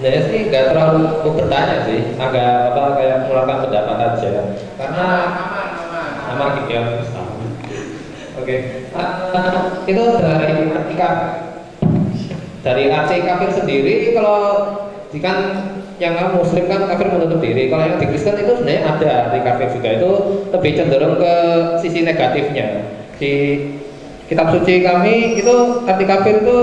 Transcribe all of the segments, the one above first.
Saya sih nggak terlalu mau bertanya sih, agak apa kayak mengeluarkan pendapat aja. Karena nama gitu ya. Oke. Itu dari arti kafir sendiri, kalau kan yang Muslim kan kafir menutup diri. Kalau yang di Kristen itu sebenarnya ada arti kafir juga, itu lebih cenderung ke sisi negatifnya. Di kitab suci kami itu arti kafir itu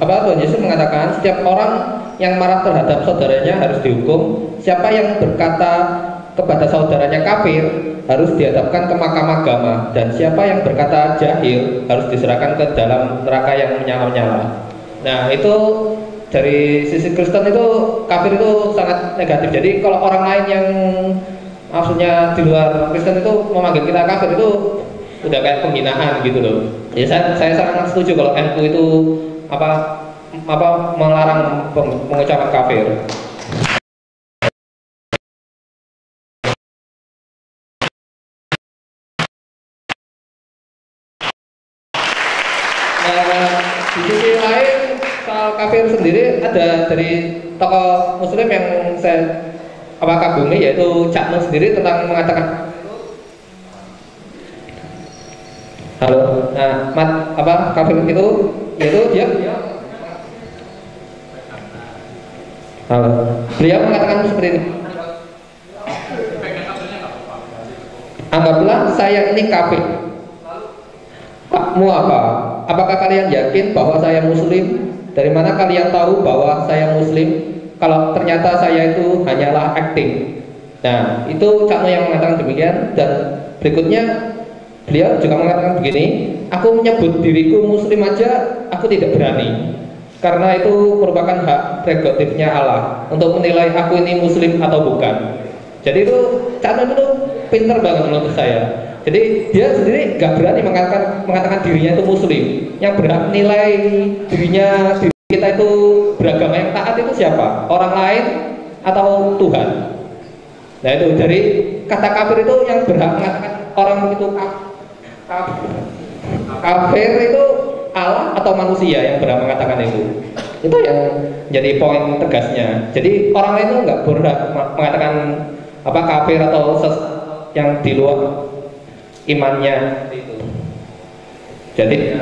apa, Tuhan Yesus mengatakan setiap orang yang marah terhadap saudaranya harus dihukum. Siapa yang berkata kepada saudaranya kafir harus dihadapkan ke mahkamah agama, dan siapa yang berkata jahil harus diserahkan ke dalam neraka yang menyala-nyala. Nah, itu dari sisi Kristen itu kafir itu sangat negatif. Jadi kalau orang lain yang maksudnya di luar Kristen itu memanggil kita kafir, itu udah kayak penghinaan gitu loh. Ya saya sangat setuju kalau NU itu apa melarang mengucapkan kafir. Di sisi lain soal kafir sendiri ada dari tokoh Muslim yang saya kagumi, yaitu Cak Nun sendiri tentang mengatakan halo, nah kafir itu yaitu dia halo, beliau mengatakan seperti ini. Anggaplah saya ini kafir. Hakmu apa? Apakah kalian yakin bahwa saya Muslim? Dari mana kalian tahu bahwa saya Muslim? Kalau ternyata saya itu hanyalah acting. Nah, itu Cak Nun yang mengatakan demikian. Dan berikutnya beliau juga mengatakan begini, aku menyebut diriku Muslim aja aku tidak berani, karena itu merupakan hak prerogatifnya Allah untuk menilai aku ini Muslim atau bukan. Jadi itu Cak Nun itu pinter banget menurut saya. Jadi dia sendiri nggak berani mengatakan dirinya itu Muslim. Yang berhak nilai diri kita itu beragama yang taat itu siapa? Orang lain atau Tuhan? Nah itu dari kata kafir itu yang berhak mengatakan orang itu kafir itu Allah atau manusia yang berhak mengatakan itu. Itu yang jadi poin tegasnya. Jadi orang lain itu nggak berhak mengatakan kafir atau yang di luar imannya itu. Jadi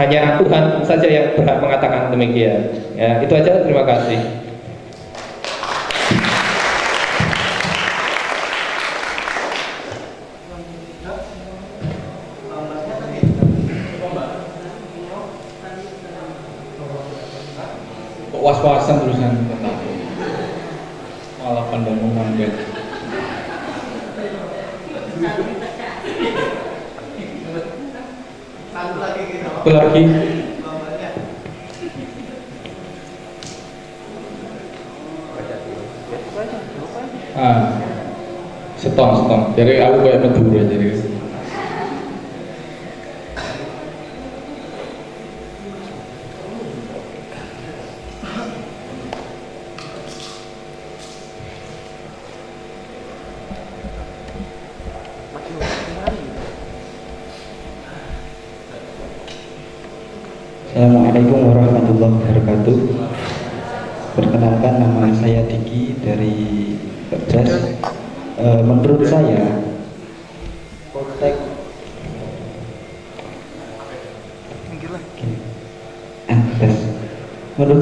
hanya Tuhan saja yang berhak mengatakan demikian. Ya, itu aja, terima kasih. Was-wasan terusan malah pandang mengambil. Apa lagi? Setong. Jadi aku kayak Madura jadi. Assalamualaikum warahmatullahi wabarakatuh. Perkenalkan, nama saya Diki dari Berjas. Menurut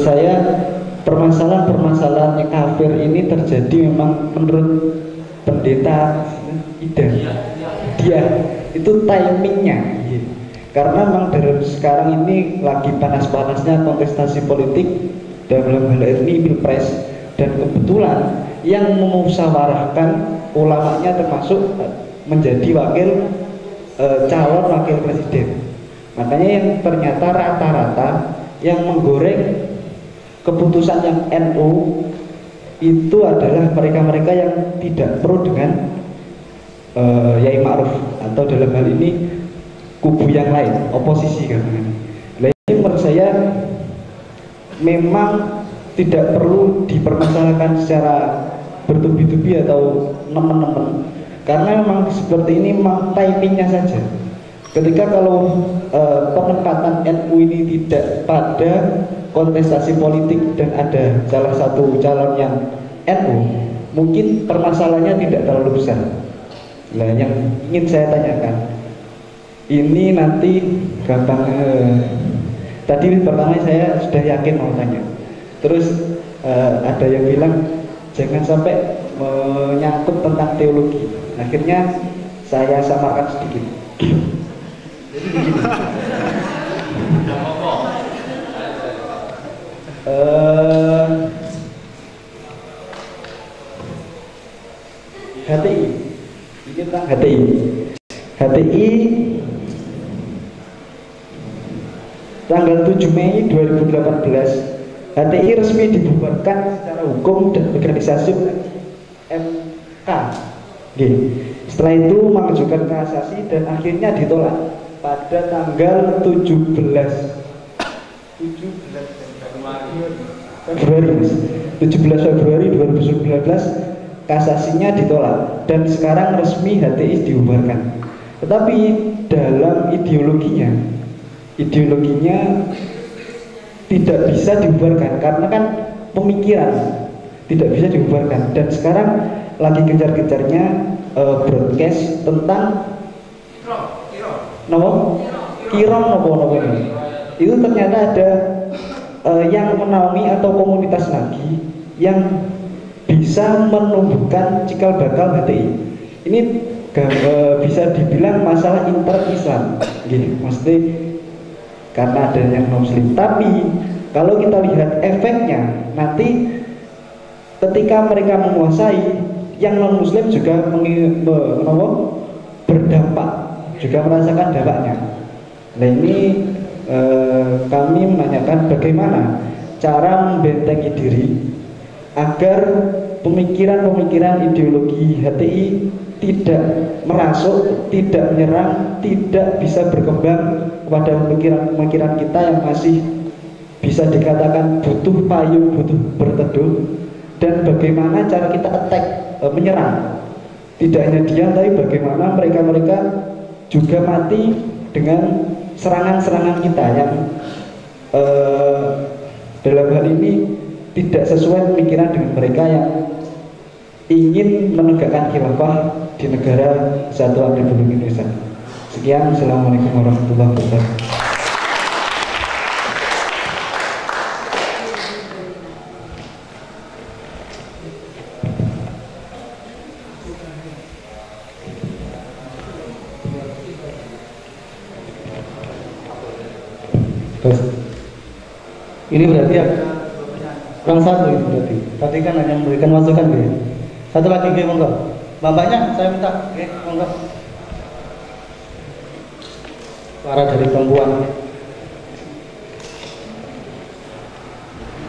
saya permasalahan kafir ini terjadi memang menurut pendeta Ida. Dia itu timingnya. Karena memang dari sekarang ini lagi panas-panasnya kontestasi politik dalam hal ini pilpres, dan kebetulan yang memusyawarahkan ulamanya termasuk menjadi calon wakil presiden. Makanya yang ternyata rata-rata yang menggoreng keputusan yang NU itu adalah mereka-mereka yang tidak pro dengan Yai Ma'ruf, atau dalam hal ini kubu yang lain, oposisi kan. Nah, ini menurut saya memang tidak perlu dipermasalahkan secara bertubi-tubi atau nemen-nemen, karena memang seperti ini memang timingnya saja. Ketika kalau penempatan NU ini tidak pada kontestasi politik dan ada salah satu calon yang NU, mungkin permasalahannya tidak terlalu besar. Nah, yang ingin saya tanyakan, ini nanti gampang. Tadi pertama saya sudah yakin mau tanya. Terus ada yang bilang jangan sampai menyangkut tentang teologi. Akhirnya saya samarkan sedikit. Jadi begini. HTI, ini tentang HTI. HTI tanggal 7 Mei 2018, HTI resmi dibubarkan secara hukum dan organisasi MK. Setelah itu mengajukan kasasi dan akhirnya ditolak pada tanggal 17 Februari 2019, kasasinya ditolak dan sekarang resmi HTI dibubarkan. Tetapi dalam ideologinya tidak bisa dibubarkan karena kan pemikiran tidak bisa dibubarkan, dan sekarang lagi gencar-gencarnya broadcast tentang Kirong ini. Itu ternyata ada yang menaungi atau komunitas lagi yang bisa menumbuhkan cikal bakal HTI. Ini bisa dibilang masalah inter-Islam, maksudnya karena adanya non-Muslim. Tapi kalau kita lihat efeknya nanti ketika mereka menguasai, yang non-Muslim juga berdampak, juga merasakan dampaknya. Nah ini kami menanyakan bagaimana cara membentengi diri agar pemikiran-pemikiran ideologi HTI tidak merasuk, tidak menyerang, tidak bisa berkembang kepada pemikiran-pemikiran kita yang masih bisa dikatakan butuh payung, butuh berteduh. Dan bagaimana cara kita attack, menyerang, tidak hanya diam, tapi bagaimana mereka juga mati dengan serangan-serangan kita yang dalam hal ini tidak sesuai pemikiran dengan mereka yang ingin menegakkan khilafah di negara Kesatuan Republik Indonesia. Sekian, Assalamualaikum warahmatullahi wabarakatuh. Ini berarti ya kurang satu ini berarti. Tadi kan hanya memberikan masukan ya. Satu lagi monggo. Bapaknya saya minta monggo. Suara dari perempuan.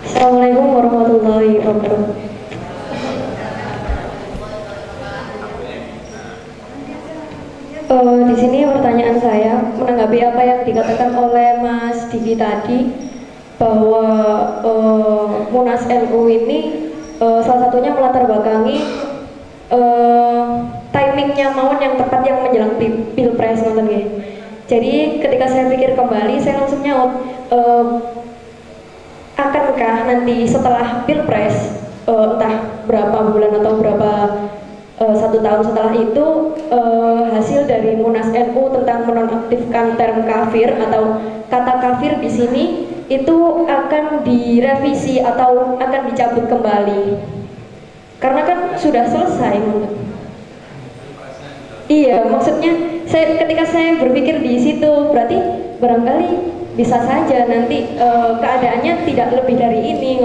Assalamualaikum warahmatullahi wabarakatuh. Di sini pertanyaan saya menanggapi apa yang dikatakan oleh Mas Diki tadi, bahwa Munas NU ini salah satunya melatar belakangi timingnya mawon yang tepat yang menjelang pilpres nonton ya. Jadi ketika saya pikir kembali, saya langsung nyaut, akankah nanti setelah pilpres entah berapa bulan atau berapa 1 tahun setelah itu hasil dari Munas NU tentang menonaktifkan term kafir atau kata kafir di sini itu akan direvisi atau akan dicabut kembali, karena kan sudah selesai. Iya, maksudnya ketika saya berpikir di situ, berarti barangkali bisa saja nanti keadaannya tidak lebih dari ini,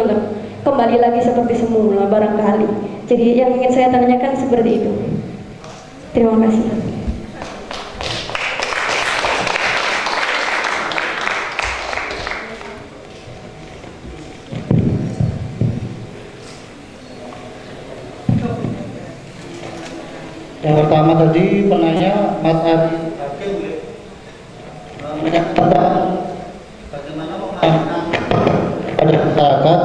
kembali lagi seperti semula barangkali. Jadi yang ingin saya tanyakan seperti itu. Terima kasih. Yang pertama tadi penanya Mas Adi tentang bagaimana memastikan pada masyarakat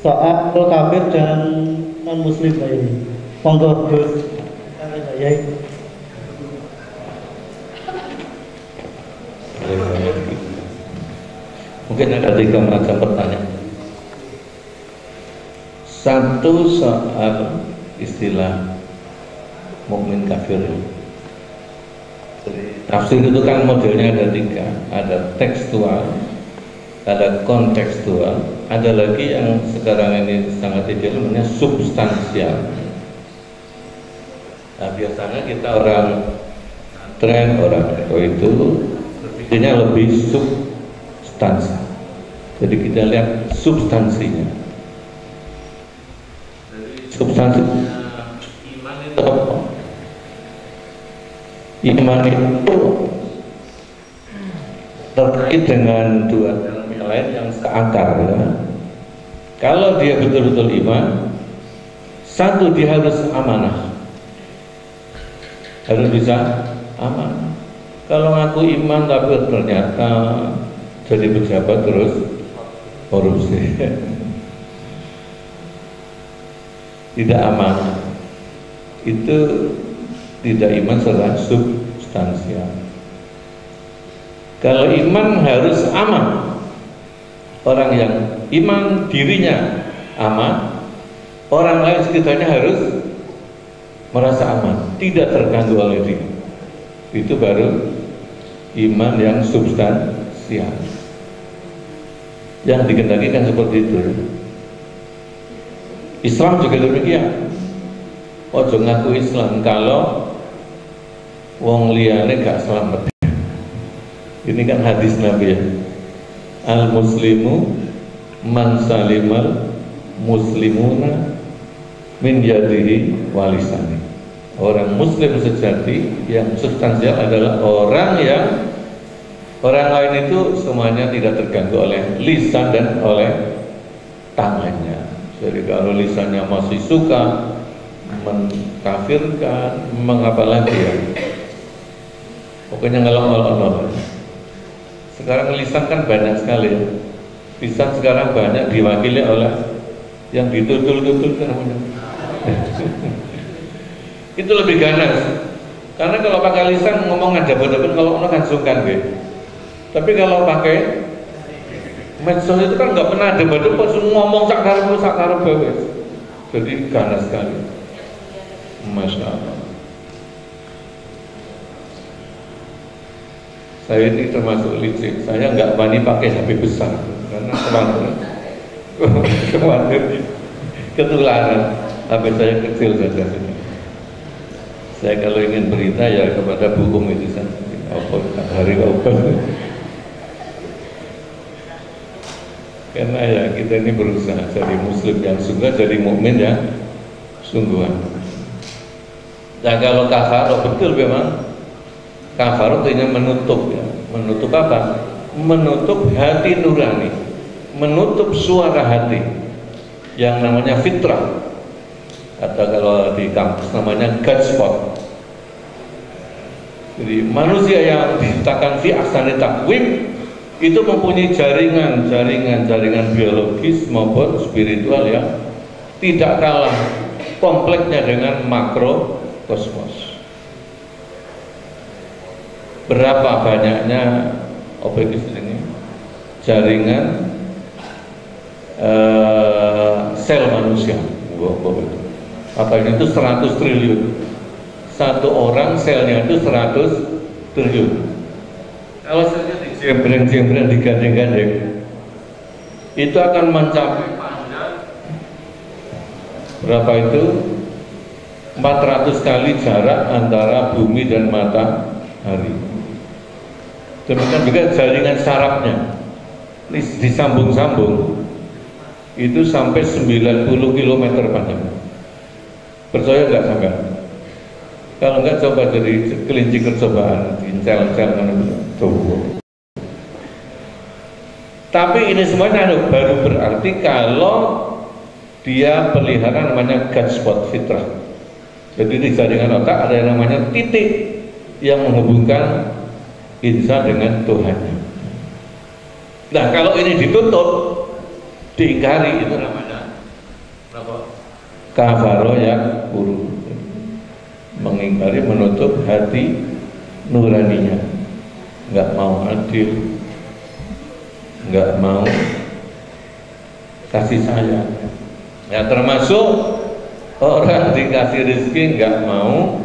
soal kafir dan non muslim ini. Monggo Gus. Mungkin ada 3 macam pertanyaan. Satu soal istilah mukmin kafir. Jadi, tafsir itu kan modelnya ada 3, ada tekstual, ada kontekstual, ada lagi yang sekarang ini sangat ideal namanya substansial. Nah, biasanya kita orang tren, orang itu berpikirnya lebih substansi. Jadi kita lihat substansinya. Substansi iman itu apa? Iman itu terkait dengan 2 yang lain yang seakar ya. Kalau dia betul-betul iman, satu dia harus amanah, harus bisa amanah. Kalau ngaku iman tapi ternyata jadi pejabat terus korupsi, tidak amanah, itu tidak iman secara substansial. Kalau iman harus aman, orang yang iman dirinya aman, orang lain sekitarnya harus merasa aman, tidak terganggu oleh dia. Itu baru iman yang substansial. Yang dikehendaki kan seperti itu. Islam juga demikian. Ojo ngaku Islam kalau wong liyane gak selamat. Ini kan hadis Nabi ya. Al muslimu man salimal muslimuna min yadihi walisani. Orang muslim sejati yang substansial adalah orang yang orang lain itu semuanya tidak terganggu oleh lisan dan oleh tangannya. Jadi kalau lisannya masih suka mengkafirkan, mengapa lagi ya? Pokoknya ngelok-ngelok. Sekarang lisan kan banyak sekali. Lisan sekarang banyak diwakili oleh yang ditutul-tutul namanya. Itu lebih ganas. Karena kalau pakai lisan ngomong ada bener-bener kalau orang kan sungkan deh. Tapi kalau pakai medsos itu kan nggak pernah ada bener ngomong sakar bewes. Jadi ganas sekali. Masya Allah. Saya ini termasuk licik. Saya nggak berani pakai HP besar karena khawatir ketularan. HP saya kecil saja. Saya kalau ingin berita ya kepada Bu itu saja. Hari open. Karena ya kita ini berusaha jadi muslim yang sungguh, jadi mukmin yang sungguhan. Nah kalau kafaro betul memang kafaro artinya menutup ya. Menutup apa? Menutup hati nurani, menutup suara hati yang namanya fitrah, atau kalau di kampus namanya God spot. Jadi manusia yang diciptakan fi ahsani taqwim itu mempunyai jaringan biologis maupun spiritual yang tidak kalah kompleksnya dengan makrokosmos. Berapa banyaknya objek ini jaringan sel manusia, katanya itu 100 triliun. Satu orang selnya itu 100 triliun. Kalau selnya dijembreng-jembreng, digandeng-gandeng, itu akan mencapai panjang berapa itu? 400 kali jarak antara bumi dan matahari. Demikian juga jaringan sarafnya disambung-sambung itu sampai 90 km panjang. Percaya nggak sampai? Kalau nggak coba jadi kelinci percobaan, dincel-cel coba. Tapi ini semuanya baru berarti kalau dia pelihara namanya God spot fitrah. Jadi di jaringan otak ada yang namanya titik yang menghubungkan insan dengan Tuhannya. Nah kalau ini ditutup, diingkari, itu namanya kafaro yang buruk. Mengingkari, menutup hati nuraninya, nggak mau adil, nggak mau kasih sayang. Ya termasuk orang dikasih rezeki nggak mau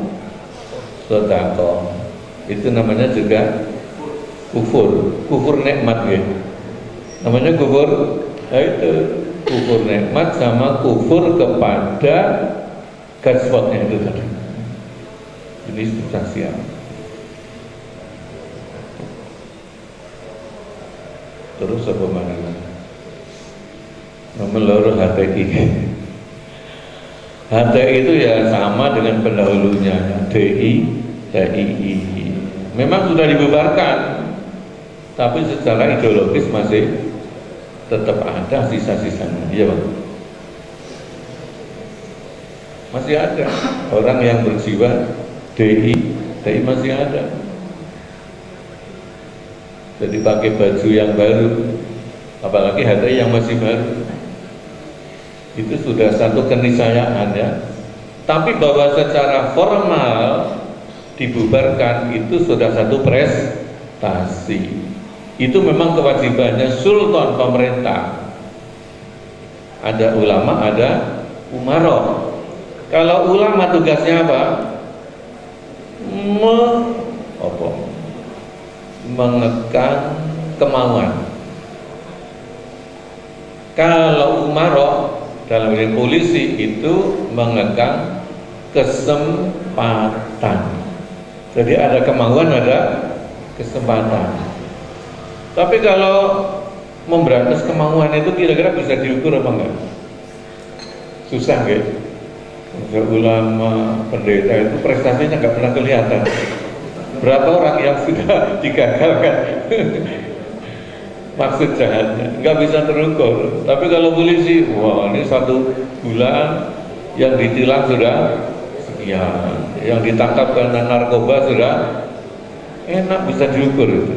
sedekah. Itu namanya juga kufur nikmat ya. Namanya kufur, ya itu kufur nikmat sama kufur kepada gaswatnya itu tadi. Ini substansial. Terus apa mana? Nomor loro HTI. HTI itu ya sama dengan pendahulunya DII. Memang sudah dibubarkan, tapi secara ideologis masih tetap ada sisa-sisanya. Iya Bang. Masih ada orang yang berjiwa DI masih ada. Jadi pakai baju yang baru, apalagi HTI yang masih baru, itu sudah satu keniscayaan ya. Tapi bahwa secara formal dibubarkan itu sudah satu prestasi. Itu memang kewajibannya sultan pemerintah. Ada ulama, ada umaroh. Kalau ulama tugasnya apa? Mengekang kemauan. Kalau umaroh dalam diri polisi itu mengekang kesempatan. Jadi ada kemauan, ada kesempatan. Tapi kalau memberantas kemauan itu kira-kira bisa diukur apa enggak? Susah enggak? Ulama, pendeta itu prestasinya nggak pernah kelihatan. Berapa orang yang sudah digagalkan maksud jahatnya, nggak bisa terukur. Tapi kalau polisi, wah ini 1 bulan yang ditilang sudah sekian, yang ditangkap karena narkoba sudah enak, bisa diukur itu.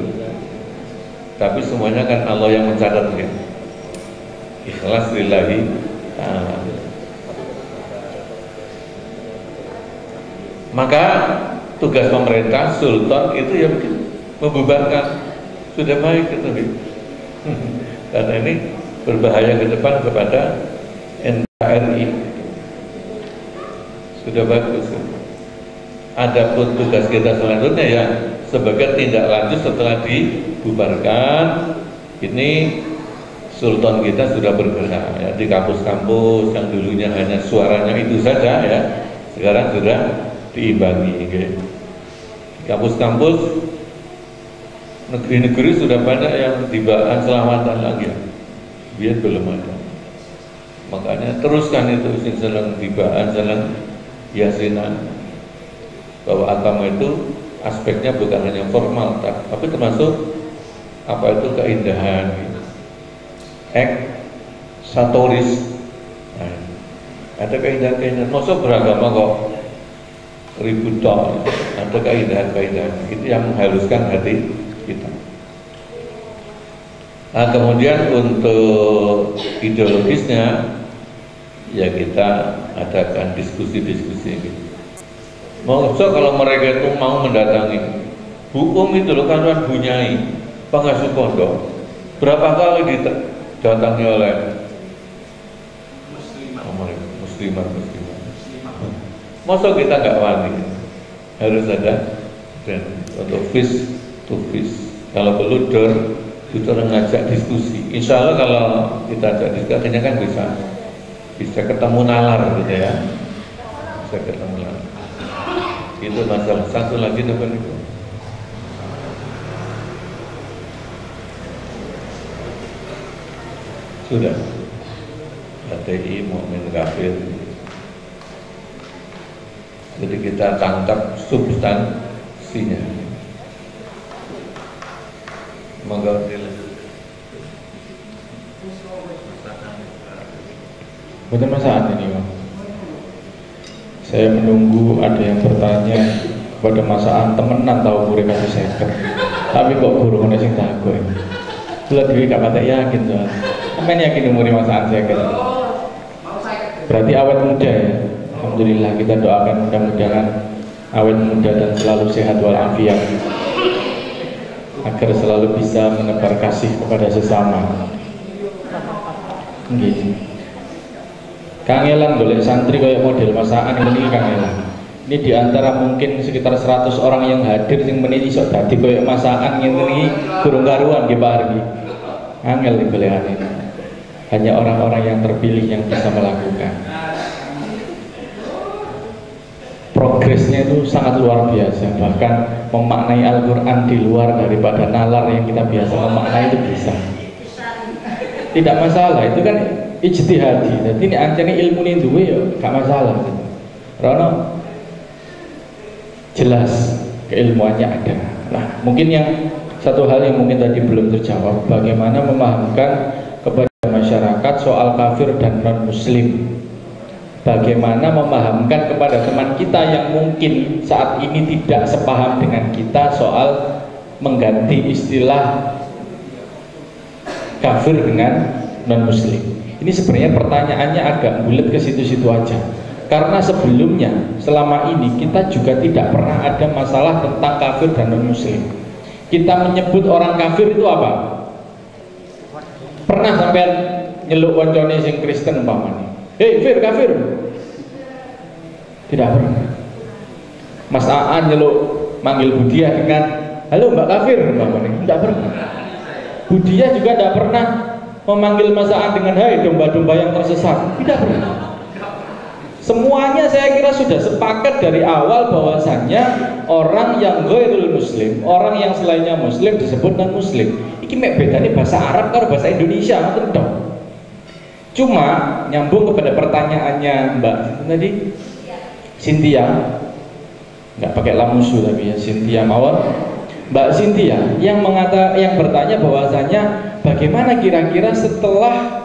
Tapi semuanya kan Allah yang mencatat ya. Ikhlas lillahi ta'ala. Maka tugas pemerintah, sultan itu ya membubarkan. Sudah baik itu karena ini berbahaya ke depan kepada NKRI. Sudah bagus. Adapun tugas kita selanjutnya ya sebagai tindak lanjut setelah dibubarkan, ini sultan kita sudah bergerak ya, di kampus-kampus yang dulunya hanya suaranya itu saja ya, sekarang sudah diimbangi. Okay. Kampus-kampus negeri-negeri sudah banyak yang dibaan selamatan lagi, biar belum ada. Makanya teruskan itu senang dibaan, senang yasinan, bahwa agama itu aspeknya bukan hanya formal, tapi termasuk apa itu keindahan, satoris. Nah, ada keindahan-keindahan. Masa beragama kok ribut toh, ada keindahan-keindahan. Itu yang menghaluskan hati kita. Nah, kemudian untuk ideologisnya ya kita adakan diskusi-diskusi gitu. Maksud kalau mereka itu mau mendatangi hukum itu loh kan bunyai pengasuh pondok berapa kali didatangi oleh muslimah. Maksud kita nggak wani, harus ada dan untuk face to face. Kalau perlu itu ngajak diskusi. Insya Allah kalau kita ajak diskusi akhirnya kan bisa ketemu nalar gitu ya, bisa ketemu nalar. Itu masalah. Satu lagi apa itu? Sudah HTI mukmin kafir. Jadi kita tangkap substansinya. Monggo betul saat ini Bang. Saya menunggu ada yang bertanya pada masaan temenan tahu murid kasih seket. Tapi kok guru mana sing takut? Kula dhewe gak patek yakin soal. Sampeyan yakin umure masaan seket? Berarti awet muda ya. Alhamdulillah kita doakan mudah-mudahan awet muda dan selalu sehat walafiat. agar selalu bisa menebar kasih kepada sesama. Nggih. Kangelan golek santri kayak model masaan ini kangelan. Ini diantara mungkin sekitar 100 orang yang hadir sing menit iso dadi kayak masaan ngene iki durung karuan nggih Pak Argi. Angel nih golekane. Hanya orang-orang yang terpilih yang bisa melakukan. Progresnya itu sangat luar biasa, bahkan memaknai Al-Quran di luar daripada nalar yang kita biasa memaknai itu bisa. Tidak masalah, itu kan ijtihadi. Jadi ini ancane ilmu ini duwe ya gak masalah. Karena jelas keilmuannya ada. Nah, mungkin yang satu hal yang mungkin tadi belum terjawab, bagaimana memahamkan kepada masyarakat soal kafir dan non muslim. Bagaimana memahamkan kepada teman kita yang mungkin saat ini tidak sepaham dengan kita soal mengganti istilah kafir dengan non muslim. Ini sebenarnya pertanyaannya agak bulat ke situ-situ aja. Karena sebelumnya selama ini kita juga tidak pernah ada masalah tentang kafir dan non muslim. Kita menyebut orang kafir itu apa? Pernah sampai nyeluk koncone sing Kristen umpamane. Hei Fir, kafir. Tidak pernah. Mas Aan nyeluk manggil Budia dengan halo Mbak Kafir umpamane. Tidak pernah. Budia juga tidak pernah memanggil Mas Aan dengan hai domba-domba yang tersesat. Tidak pernah. Semuanya saya kira sudah sepakat dari awal bahwasannya orang yang ghairul muslim, orang yang selainnya muslim disebut non muslim. Iki mek bedane bahasa Arab karo bahasa Indonesia ngoten tok. Cuma nyambung kepada pertanyaannya Mbak tadi Cynthia, nggak pakai lamusu tapi ya Cynthia mawon. Mbak Cynthia yang bertanya bahwasanya bagaimana kira-kira setelah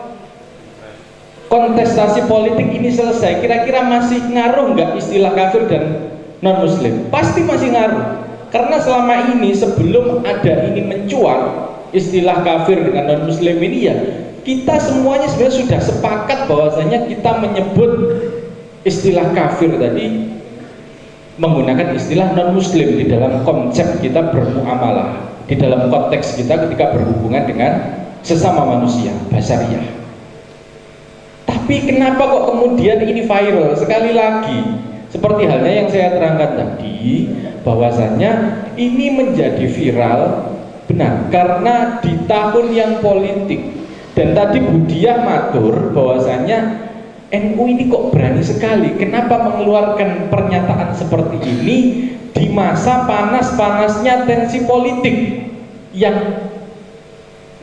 kontestasi politik ini selesai, kira-kira masih ngaruh nggak istilah kafir dan non muslim? Pasti masih ngaruh, karena selama ini sebelum ada ini mencuat istilah kafir dengan non muslim ini ya kita semuanya sebenarnya sudah sepakat bahwasanya kita menyebut istilah kafir tadi menggunakan istilah non muslim di dalam konsep kita bermuamalah, di dalam konteks kita ketika berhubungan dengan sesama manusia, basariyah. Tapi kenapa kok kemudian ini viral? Sekali lagi, seperti halnya yang saya terangkan tadi, bahwasanya ini menjadi viral benar karena di tahun yang politik. Dan tadi Budiah matur bahwasanya NU ini kok berani sekali, kenapa mengeluarkan pernyataan seperti ini di masa panas-panasnya tensi politik yang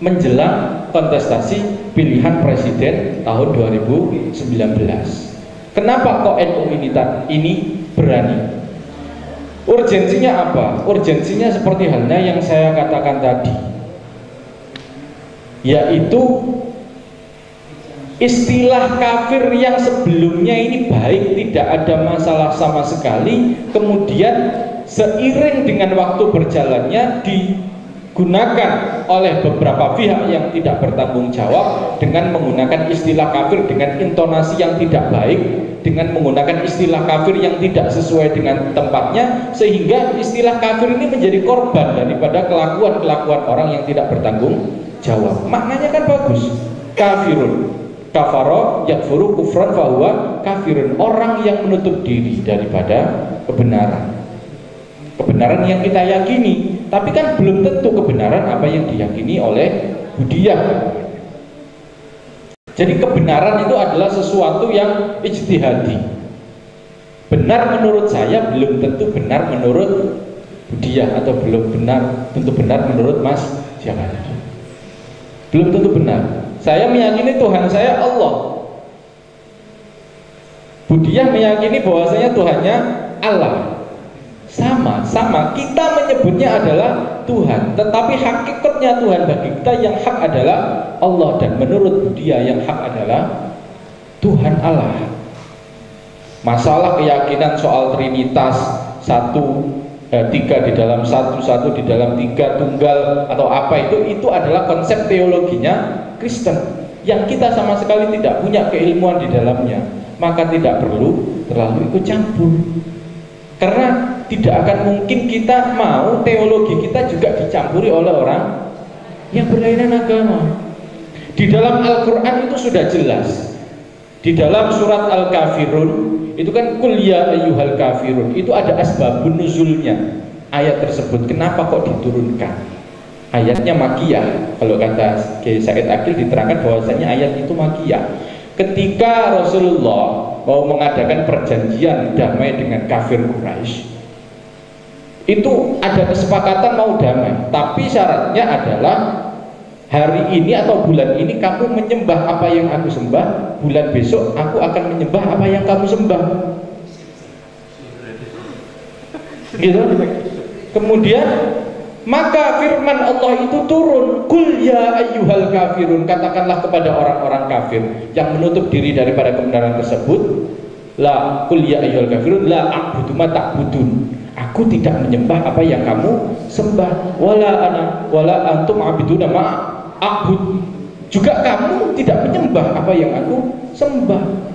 menjelang kontestasi pilihan presiden tahun 2019. Kenapa kok NU ini berani? Urgensinya apa? Urgensinya seperti halnya yang saya katakan tadi, yaitu istilah kafir yang sebelumnya ini baik, tidak ada masalah sama sekali, kemudian seiring dengan waktu berjalannya digunakan oleh beberapa pihak yang tidak bertanggung jawab dengan menggunakan istilah kafir dengan intonasi yang tidak baik, dengan menggunakan istilah kafir yang tidak sesuai dengan tempatnya, sehingga istilah kafir ini menjadi korban daripada kelakuan-kelakuan orang yang tidak bertanggung jawab. Maknanya kan bagus, kafirun, kafaro yakfuru kufran fahuwa kafirun, orang yang menutup diri daripada kebenaran, kebenaran yang kita yakini. Tapi kan belum tentu kebenaran apa yang diyakini oleh Budiah. Jadi kebenaran itu adalah sesuatu yang ijtihadi. Benar menurut saya belum tentu benar menurut Budiah, atau belum tentu benar menurut Mas siapa tadi. Belum tentu benar. Saya meyakini Tuhan saya Allah. Budiah meyakini bahwasanya Tuhannya Allah. Sama kita menyebutnya adalah Tuhan, tetapi hakikatnya Tuhan bagi kita yang hak adalah Allah, dan menurut Budiah yang hak adalah Tuhan Allah. Masalah keyakinan soal Trinitas, tiga di dalam satu di dalam tiga, tunggal atau apa itu adalah konsep teologinya Kristen yang kita sama sekali tidak punya keilmuan di dalamnya, maka tidak perlu terlalu ikut campur. Karena tidak akan mungkin kita mau teologi kita juga dicampuri oleh orang yang berlainan agama. Di dalam Al-Quran itu sudah jelas. Di dalam surat Al-Kafirun itu kan kul ya ayyuhal kafirun, itu ada asbabun nuzulnya ayat tersebut. Kenapa kok diturunkan? Ayatnya makiyah. Kalau kata Kiai Said Akil diterangkan bahwasanya ayat itu makiyah. Ketika Rasulullah mau mengadakan perjanjian damai dengan kafir Quraisy, itu ada kesepakatan mau damai, tapi syaratnya adalah hari ini atau bulan ini kamu menyembah apa yang aku sembah, bulan besok aku akan menyembah apa yang kamu sembah. Gitu. Kemudian maka firman Allah itu turun, kul ya ayyuhal kafirun, katakanlah kepada orang-orang kafir yang menutup diri daripada kebenaran tersebut, la kul ya ayyuhal kafirun la a'budu ma ta'budun, aku tidak menyembah apa yang kamu sembah, wala antum abiduna ma a'bud, juga kamu tidak menyembah apa yang aku sembah.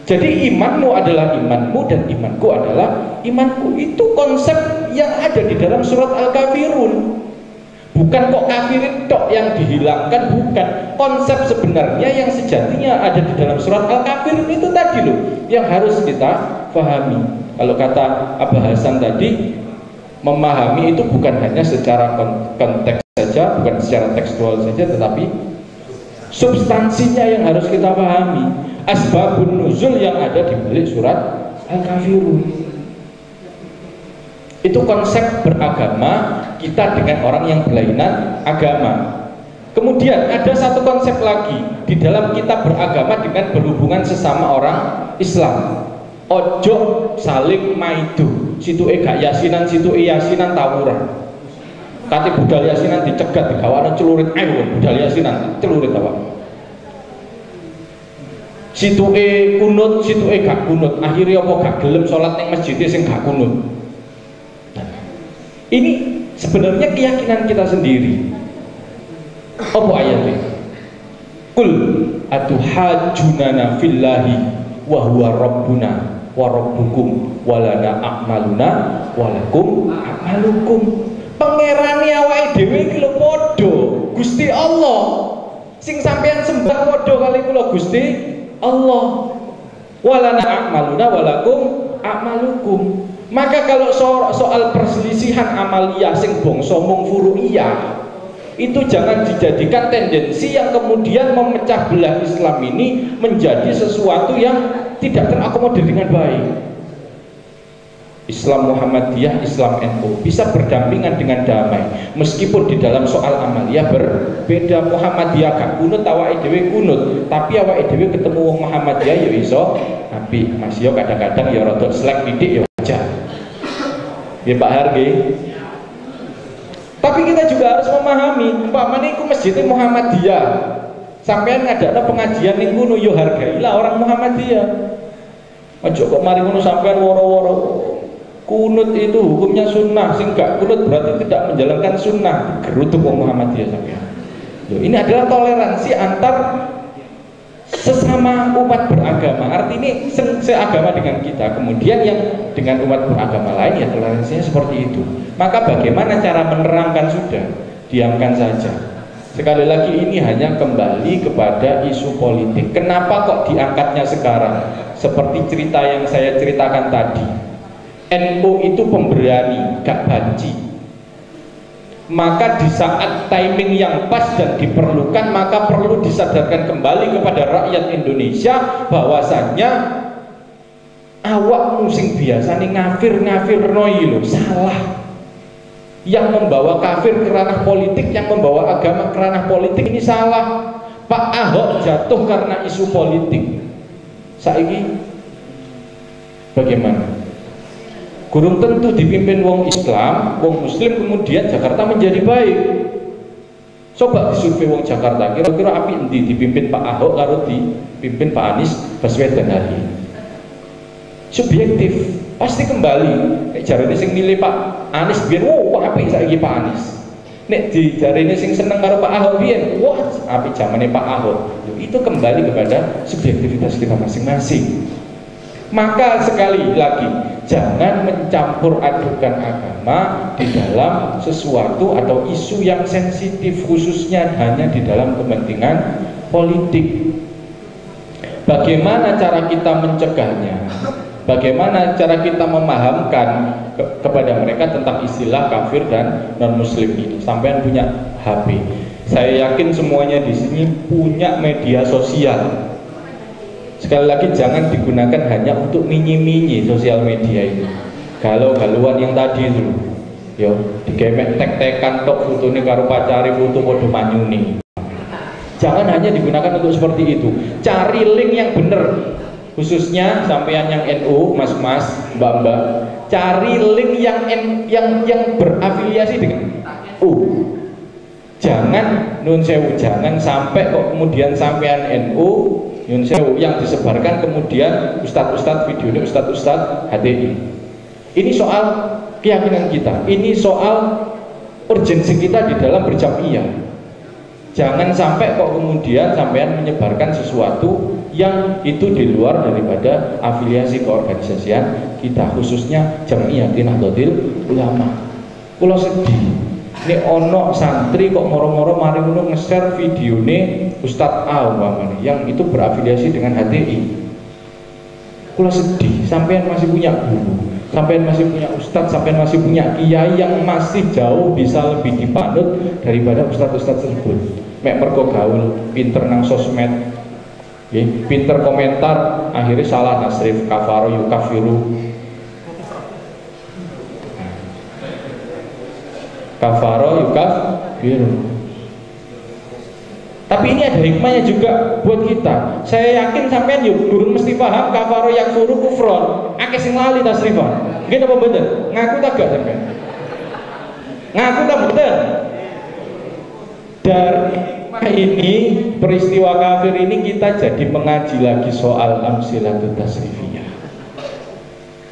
Jadi imanmu adalah imanmu dan imanku adalah imanku. Itu konsep yang ada di dalam surat Al-Kafirun. Bukan kok kafirin tok yang dihilangkan, bukan. Konsep sebenarnya yang sejatinya ada di dalam surat Al-Kafirun itu tadi loh, yang harus kita pahami. Kalau kata Abah Hasan tadi, memahami itu bukan hanya secara konteks saja, bukan secara tekstual saja, tetapi substansinya yang harus kita pahami. Asbabun nuzul yang ada di balik surat Al-Kafirun. Itu konsep beragama kita dengan orang yang berlainan agama. Kemudian ada satu konsep lagi di dalam kita beragama dengan berhubungan sesama orang Islam. Ojo saling maidu, situ gak yasinan, situ yasinan tawuran. Kati budal yasinan dicegat digawana celurit, ayo budal yasinan celurit apa? Situ kunut, situ gak kunut. Akhirnya apa gak gelem sholat ning masjid sing gak kunut. Nah, ini sebenarnya keyakinan kita sendiri. Apa ayatnya? Kul atuhajunana fillahi wa huwa rabbuna wa rabbukum walana a'maluna walakum a'malukum. Pangerane awake dhewe iki lho padha Gusti Allah. Sing sampeyan sembah padha kali kula Gusti Allah. Walana a'maluna walakum a'malukum. Maka kalau soal perselisihan amaliyah sing bangsa mung furu'iyah, itu jangan dijadikan tendensi yang kemudian memecah belah Islam ini menjadi sesuatu yang tidak terakomodir dengan baik. Islam Muhammadiyah, Islam NU bisa berdampingan dengan damai meskipun di dalam soal amaliyah berbeda. Muhammadiyah gak kunut, awake dhewe kunut, tapi awake dhewe ketemu wong Muhammadiyah ya iso apik. Mas yo kadang-kadang ya rada selek titik ya wajar. Ya Pak Hargi. Tapi kita juga harus memahami, umpamane iku masjidnya Muhammadiyah, sampean ngadakno pengajian ning kono yo hargailah orang Muhammadiyah. Ojo kok mari ngono sampean woro-woro. Kunut itu hukumnya sunnah, sing gak kunut berarti tidak menjalankan sunnah. Gerutuk wong Muhammadiyah sampean. Loh, ini adalah toleransi antar sesama umat beragama. Artinya seagama dengan kita, kemudian yang dengan umat beragama lain ya toleransinya seperti itu. Maka bagaimana cara menerangkan? Sudah diamkan saja. Sekali lagi ini hanya kembali kepada isu politik. Kenapa kok diangkatnya sekarang? Seperti cerita yang saya ceritakan tadi, NU itu pemberani, gak banci. Maka di saat timing yang pas dan diperlukan, maka perlu disadarkan kembali kepada rakyat Indonesia bahwasannya awak musing biasa nih ngafir noi loh, salah. Yang membawa kafir ke ranah politik, yang membawa agama ke ranah politik ini salah. Pak Ahok jatuh karena isu politik. Saiki bagaimana? Kurang tentu dipimpin wong Islam, wong Muslim, kemudian Jakarta menjadi baik. Coba disurvei wong Jakarta, kira-kira api endi dipimpin Pak Ahok karo dipimpin Pak Anies Baswedan hari ini? Subjektif, pasti kembali. Nek jarene sing milih Pak Anies biyen, wah apik saiki Pak Anies. Nek di jarene sing seneng karo Pak Ahok biyen, wah apik zamane Pak Ahok. Itu kembali kepada subjektivitas kita masing-masing. Maka sekali lagi, jangan mencampur adukan agama di dalam sesuatu atau isu yang sensitif, khususnya hanya di dalam kepentingan politik. Bagaimana cara kita mencegahnya? Bagaimana cara kita memahamkan kepada mereka tentang istilah kafir dan non-muslim ini? Sampean punya HP, saya yakin semuanya di sini punya media sosial. Sekali lagi, jangan digunakan hanya untuk minyi-minyi sosial media ini. Galau-galuan yang tadi itu, yo digemek tek-tekan tok fotone karo pacari, foto podo manyuni. Jangan hanya digunakan untuk seperti itu. Cari link yang benar. Khususnya sampean yang NU, mas-mas, mbak-mbak, cari link yang berafiliasi dengan NU. Jangan nun sewu, jangan sampai kok kemudian sampean NU nun sewu yang disebarkan kemudian ustadz-ustadz video ini ustadz-ustadz HTI. Ini soal keyakinan kita, ini soal urgensi kita di dalam berjamaah. Jangan sampai kok kemudian sampean menyebarkan sesuatu yang itu di luar daripada afiliasi keorganisasian kita, khususnya Jamiyatin Nahdlatul Ulama. Kula sedih, ini ono santri kok moro-moro mari ngono nge-share videone Ustadz A umpamanya yang itu berafiliasi dengan HTI. Kula sedih, sampean masih punya guru, sampean masih punya ustadz, sampean masih punya kiai yang masih jauh bisa lebih dipanut daripada ustadz-ustadz tersebut. Mek mergo gaul, pinter nang sosmed, pinter komentar, akhirnya salah nasrif, kafaro yukafiru, kafaro yukafiru. Tapi ini ada hikmahnya juga buat kita. Saya yakin sampean yuk guru mesti paham kafaro yakfuru kufron. Akeh sing lali tasrifan. Nggih apa bener? Ngaku tak gak sampean? Ngaku tak bener? Dari ini peristiwa kafir ini kita jadi mengaji lagi soal amsilatut tasrifiyah.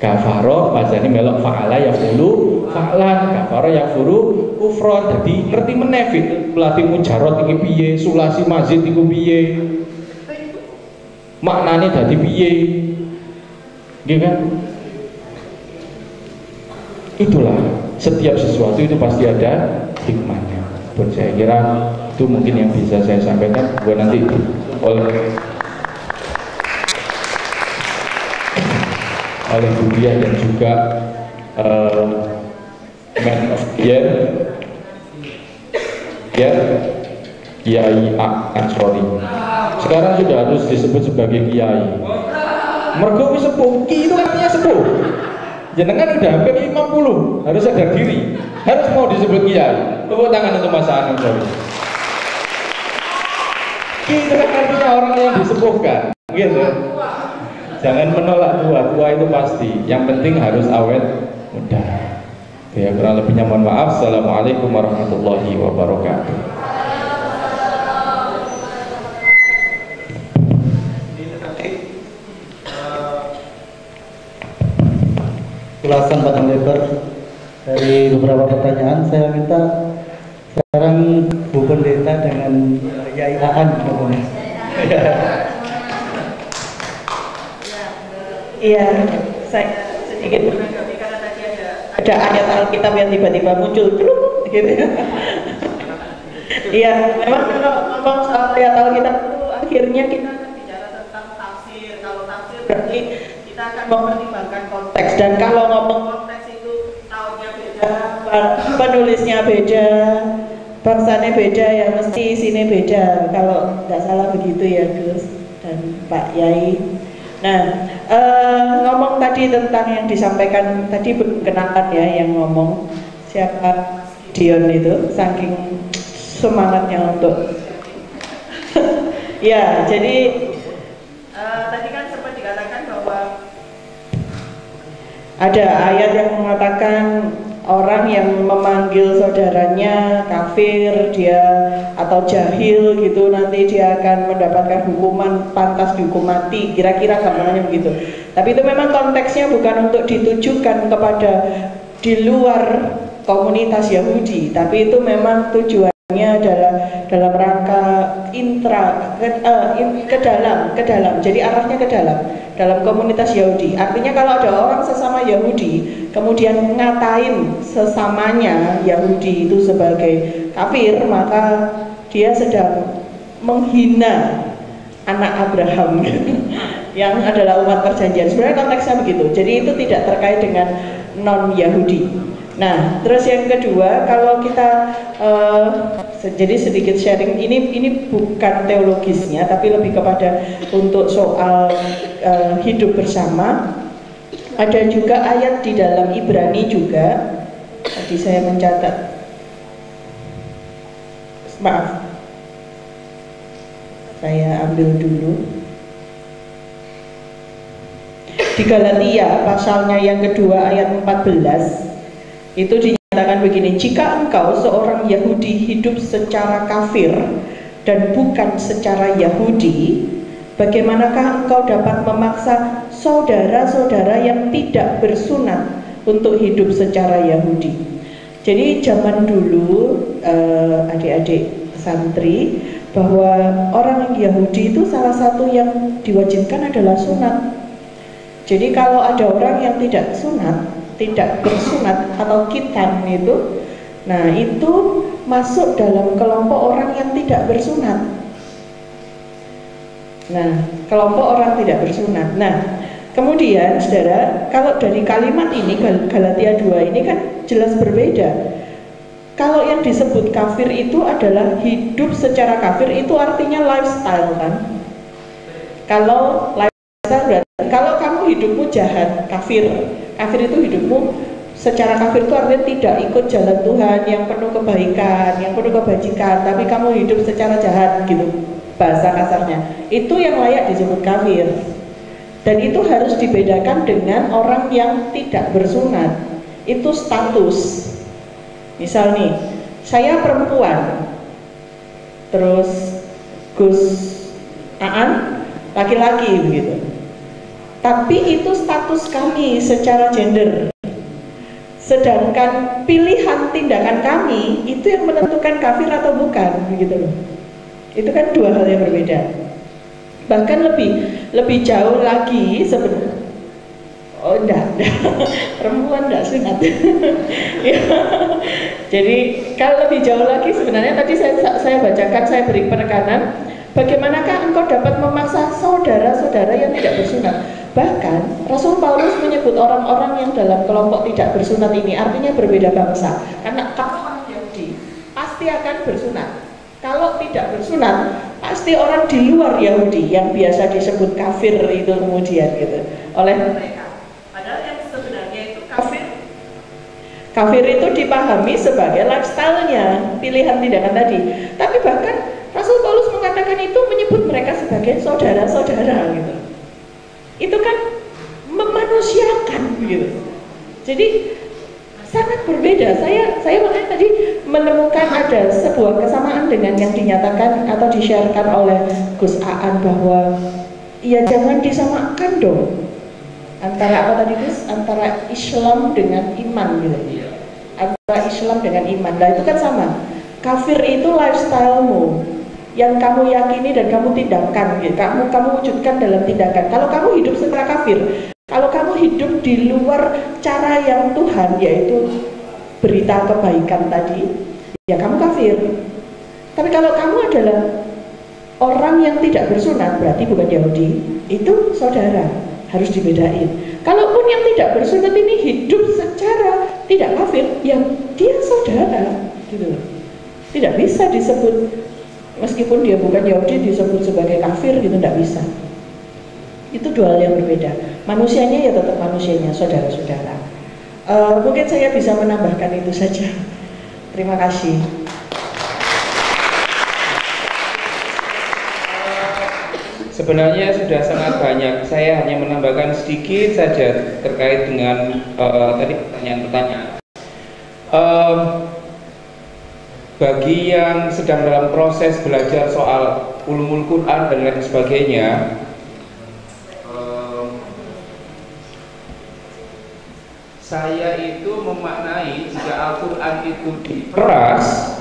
Kafaro bacane melok fa'ala yaqulu fa'lan, kafaro yaqfuru kufron. Jadi ngerti menefit pelatih mujarot iki piye, sulasi mazid iku piye, maknane dadi piye, nggih kan? Itulah, setiap sesuatu itu pasti ada hikmahnya. Buat saya kira itu mungkin yang bisa saya sampaikan buat nanti oleh Budiah dan juga man of year Kiai Ansori. Sekarang sudah harus disebut sebagai Kiai. Mergo wis sepuh, Ki itu artinya sepuh. Jenengan udah hampir 50, harus sadar diri, harus mau disebut Kiai. Tepuk tangan untuk Mas Ansori. Ki itu kan artinya orang yang disepuhkan, gitu. Jangan menolak tua itu pasti. Yang penting harus awet muda. Ya, kurang lebihnya mohon maaf. Assalamualaikum warahmatullahi wabarakatuh. Ulasan panjang lebar dari beberapa pertanyaan. Saya minta sekarang Bu Pendeta dengan Yai Aan. Iya, saya sedikit menanggapi karena tadi ada ayat Alkitab yang tiba-tiba muncul, gitu. Iya, memang kalau ngomong soal ayat Alkitab itu akhirnya kita akan bicara tentang tafsir. Kalau tafsir berarti kita akan mempertimbangkan konteks, dan kalau ngomong konteks itu tahunnya beda, penulisnya beda, bangsanya beda, ya mesti sini beda. Kalau nggak salah begitu ya Gus dan Pak Yai. Nah, ngomong tadi tentang yang disampaikan tadi berkenalan ya, yang ngomong siapa Dion itu, saking semangatnya untuk ya, jadi tadi kan sempat dikatakan bahwa ada ayat yang mengatakan orang yang memanggil saudaranya kafir, dia atau jahil gitu, nanti dia akan mendapatkan hukuman, pantas dihukum mati, kira-kira gambarannya begitu. Tapi itu memang konteksnya bukan untuk ditujukan kepada di luar komunitas Yahudi, tapi itu memang tujuan adalah dalam rangka ke dalam, jadi arahnya ke dalam komunitas Yahudi. Artinya kalau ada orang sesama Yahudi kemudian ngatain sesamanya Yahudi itu sebagai kafir, maka dia sedang menghina anak Abraham yang adalah umat perjanjian. Sebenarnya konteksnya begitu. Jadi itu tidak terkait dengan non Yahudi. Nah, terus yang kedua, kalau kita jadi sedikit sharing, ini bukan teologisnya, tapi lebih kepada untuk soal hidup bersama. Ada juga ayat di dalam Ibrani juga. Tadi saya mencatat, maaf, saya ambil dulu. Di Galatia pasalnya yang kedua ayat 14 itu dinyatakan begini: jika engkau seorang Yahudi hidup secara kafir dan bukan secara Yahudi, bagaimanakah engkau dapat memaksa saudara-saudara yang tidak bersunat untuk hidup secara Yahudi? Jadi zaman dulu adik-adik santri, bahwa orang Yahudi itu salah satu yang diwajibkan adalah sunat. Jadi kalau ada orang yang tidak bersunat atau khitan itu, nah itu masuk dalam kelompok orang yang tidak bersunat. Nah, kelompok orang tidak bersunat. Nah, kemudian saudara, kalau dari kalimat ini Galatia 2 ini kan jelas berbeda. Kalau yang disebut kafir itu adalah hidup secara kafir, itu artinya lifestyle kan. Kalau lifestyle berarti kalau kamu hidupmu jahat, kafir itu hidupmu secara kafir itu artinya tidak ikut jalan Tuhan yang penuh kebaikan, yang penuh kebajikan, tapi kamu hidup secara jahat gitu, bahasa kasarnya. Itu yang layak disebut kafir. Dan itu harus dibedakan dengan orang yang tidak bersunat. Itu status. Misal nih, saya perempuan, terus Gus Aan laki-laki begitu. Tapi itu status kami secara gender. Sedangkan pilihan tindakan kami itu yang menentukan kafir atau bukan, begitu loh. Itu kan dua hal yang berbeda. Bahkan lebih jauh lagi sebenarnya. Oh enggak. Perempuan enggak sunat. Ya. Jadi kalau lebih jauh lagi sebenarnya tadi saya bacakan, saya beri penekanan, bagaimanakah engkau dapat memaksa saudara-saudara yang tidak bersunat? Bahkan Rasul Paulus menyebut orang-orang yang dalam kelompok tidak bersunat ini artinya berbeda bangsa. Karena kalau orang Yahudi pasti akan bersunat. Kalau tidak bersunat pasti orang di luar Yahudi yang biasa disebut kafir itu kemudian gitu oleh mereka. Padahal yang sebenarnya itu kafir itu dipahami sebagai lifestyle-nya, pilihan tindakan tadi. Tapi bahkan Rasul Paulus mengatakan itu menyebut mereka sebagai saudara-saudara gitu. Itu kan memanusiakan gitu. Jadi sangat berbeda. Saya makanya tadi menemukan ada sebuah kesamaan dengan yang dinyatakan atau di-sharekan oleh Gus Aan, bahwa ya jangan disamakan dong antara apa tadi Gus? Antara Islam dengan iman gitu. Antara Islam dengan iman. Nah itu kan sama. Kafir itu lifestyle-mu yang kamu yakini dan kamu tindakan, gitu. Kamu wujudkan dalam tindakan. Kalau kamu hidup secara kafir, kalau kamu hidup di luar cara yang Tuhan, yaitu berita kebaikan tadi, ya kamu kafir. Tapi kalau kamu adalah orang yang tidak bersunat, berarti bukan Yahudi, itu saudara, harus dibedain. Kalaupun yang tidak bersunat ini hidup secara tidak kafir, ya dia saudara, gitu. Tidak bisa disebut, meskipun dia bukan Yahudi disebut sebagai kafir gitu, tidak bisa. Itu dua hal yang berbeda. Manusianya ya tetap manusianya, saudara-saudara. Mungkin saya bisa menambahkan itu saja. Terima kasih. Sebenarnya sudah sangat banyak. Saya hanya menambahkan sedikit saja terkait dengan tadi pertanyaan-pertanyaan. Bagi yang sedang dalam proses belajar soal ulumul Quran dan lain sebagainya, saya itu memaknai jika Al-Quran itu diperas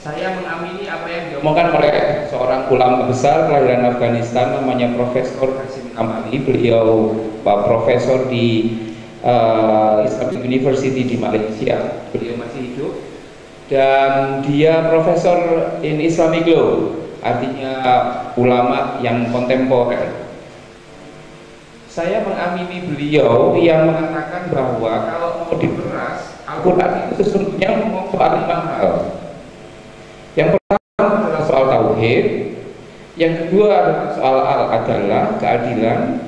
saya mengamini apa yang diomongkan oleh seorang ulama besar kelahiran Afghanistan namanya Profesor Qasim Kamali. Beliau profesor di Islamic University di Malaysia. Beliau masih hidup dan dia profesor in Islamic Law, artinya ulama yang kontemporer. Saya mengamini beliau yang mengatakan bahwa kalau mau diperas, Al-Quran itu sesungguhnya ngomong soal 5 hal. Yang pertama adalah soal tauhid, yang kedua adalah soal al-adalah, keadilan,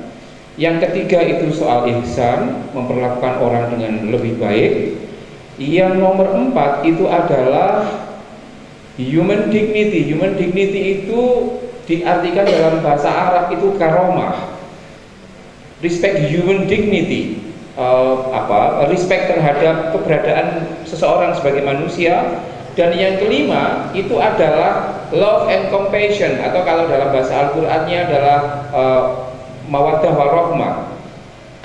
yang ketiga itu soal ihsan, memperlakukan orang dengan lebih baik, yang nomor 4 itu adalah human dignity. Human dignity itu diartikan dalam bahasa Arab itu karomah, respect human dignity, respect terhadap keberadaan seseorang sebagai manusia. Dan yang kelima itu adalah love and compassion, atau kalau dalam bahasa Al-Qur'annya adalah mawaddah warahmah.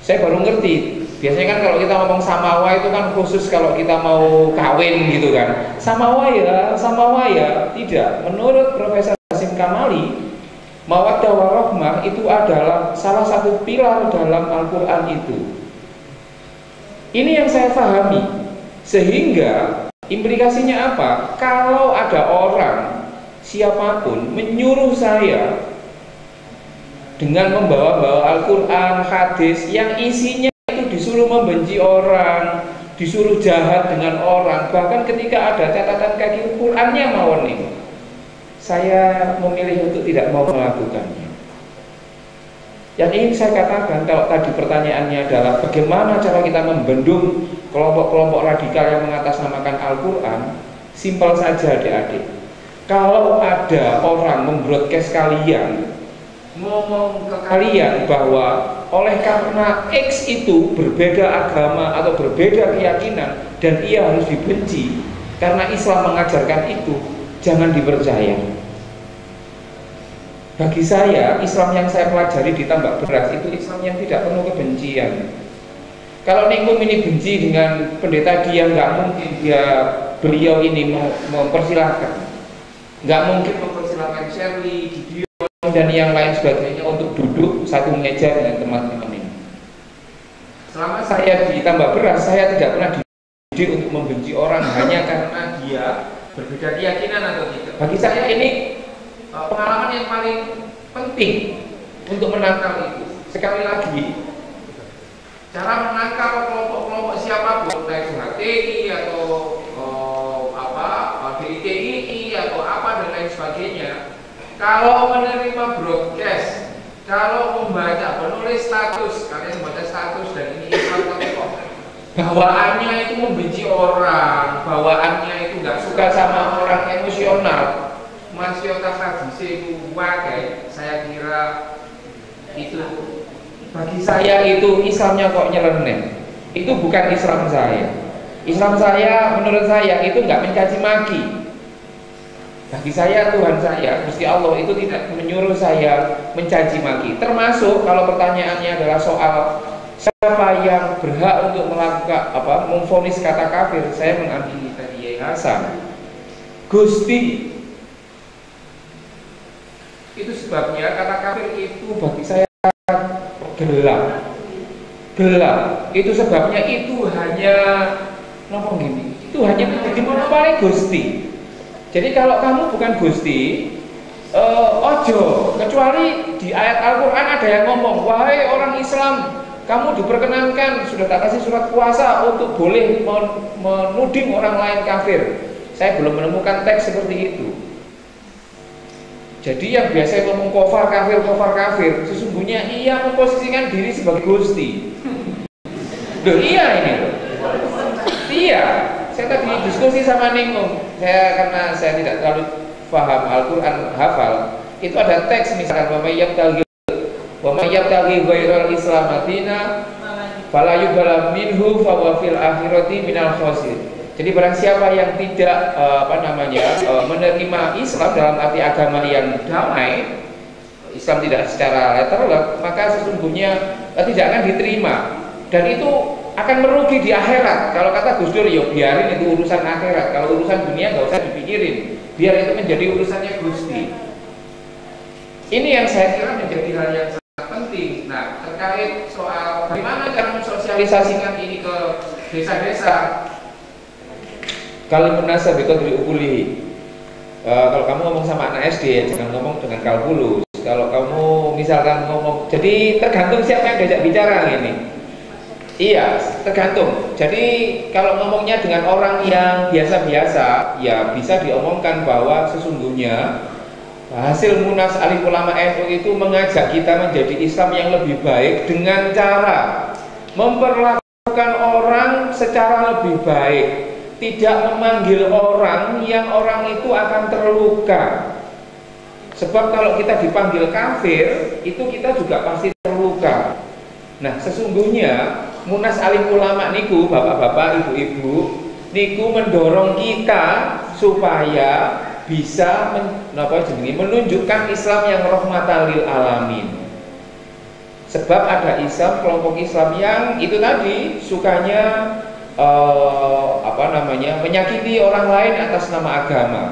Saya baru ngerti, biasanya kan kalau kita ngomong samawa itu kan khusus kalau kita mau kawin gitu kan. Samawa ya, tidak. Menurut Profesor Qasim Kamali, mawaddah warahmah itu adalah salah satu pilar dalam Al-Qur'an itu. Ini yang saya pahami, sehingga implikasinya apa? Kalau ada orang siapapun menyuruh saya dengan membawa-bawa Al-Quran, hadis yang isinya itu disuruh membenci orang, disuruh jahat dengan orang, bahkan ketika ada catatan kaki Qurannya mawon nih, saya memilih untuk tidak mau melakukannya. Yang ingin saya katakan, kalau tadi pertanyaannya adalah bagaimana cara kita membendung kelompok-kelompok radikal yang mengatasnamakan Al-Quran, simpel saja adik-adik. Kalau ada orang membroadcast kalian, ngomong ke kalian bahwa oleh karena X itu berbeda agama atau berbeda keyakinan dan ia harus dibenci karena Islam mengajarkan itu, jangan dipercaya. Bagi saya, Islam yang saya pelajari di Tambak Beras itu Islam yang tidak penuh kebencian. Kalau Ningrum ini benci dengan pendeta dia, nggak mungkin beliau ini mempersilahkan, nggak mungkin mempersilahkan Shirley, Gideon dan yang lain sebagainya untuk duduk satu meja dengan teman-teman ini. Selama saya di Tambak Beras, saya tidak pernah dididik untuk membenci orang hanya karena dia berbeda keyakinan atau tidak. Bagi saya ini pengalaman yang paling penting untuk menangkal itu. Sekali lagi, cara menangkal kelompok-kelompok siapapun, baik HTI atau DITII atau apa dan lain sebagainya, kalau menerima broadcast, kalau membaca, menulis status, kalian membaca status dan ini Islam kok bawaannya itu membenci orang, bawaannya itu nggak suka sama orang emosional. Mas Yota hadise itu wakai, saya kira itu bagi saya itu Islamnya kok nyeleneh. Itu bukan Islam saya. Islam saya menurut saya itu nggak mencaci maki. Bagi saya Tuhan saya, Gusti Allah itu tidak menyuruh saya mencaci maki. Termasuk kalau pertanyaannya adalah soal siapa yang berhak untuk melakukan memvonis kata kafir, saya mengamini tadi Yai Hasan. Gusti. Itu sebabnya kata kafir itu bagi saya gelap. Itu sebabnya itu hanya ngomong gini, itu hanya menjadi monopoli Gusti. Jadi kalau kamu bukan Gusti, ojo, kecuali di ayat Al-Quran ada yang ngomong, wahai orang Islam, kamu diperkenankan, sudah tak kasih surat kuasa untuk boleh menuding orang lain kafir. Saya belum menemukan teks seperti itu. Jadi yang biasa ngomong kafir, sesungguhnya ia memposisikan diri sebagai Gusti. Loh iya ini loh. Iya, saya tadi diskusi sama Ningrum. Karena saya tidak terlalu paham Al-Quran hafal. Itu ada teks misalkan wa may yabtaghi ghairal Islam dina fala yuqbal minhu fa huwa fil akhirati minal khasirin. Jadi barang siapa yang tidak menerima Islam dalam arti agama yang damai, Islam tidak secara letterlek, maka sesungguhnya tidak akan diterima. Dan itu akan merugi di akhirat. Kalau kata Gus Dur, ya biarin itu urusan akhirat. Kalau urusan dunia nggak usah dipikirin, biar itu menjadi urusannya Gusti. Ini yang saya kira menjadi hal yang sangat penting. Nah, terkait soal bagaimana cara mensosialisasikan ini ke desa-desa. Kalau munasab itu diukuli. Kalau kamu ngomong sama anak SD, jangan ngomong dengan kalkulus. Kalau kamu misalkan ngomong, jadi tergantung siapa yang diajak bicara ini. Iya, tergantung. Jadi kalau ngomongnya dengan orang yang biasa-biasa, ya bisa diomongkan bahwa sesungguhnya hasil Munas Alim Ulama NU itu mengajak kita menjadi Islam yang lebih baik dengan cara memperlakukan orang secara lebih baik, tidak memanggil orang yang orang itu akan terluka. Sebab kalau kita dipanggil kafir, itu kita juga pasti terluka. Nah, sesungguhnya Munas Alim Ulama niku, bapak-bapak, ibu-ibu, niku mendorong kita supaya bisa menunjukkan Islam yang rahmatan lil alamin. Sebab ada Islam, kelompok Islam yang itu tadi sukanya menyakiti orang lain atas nama agama.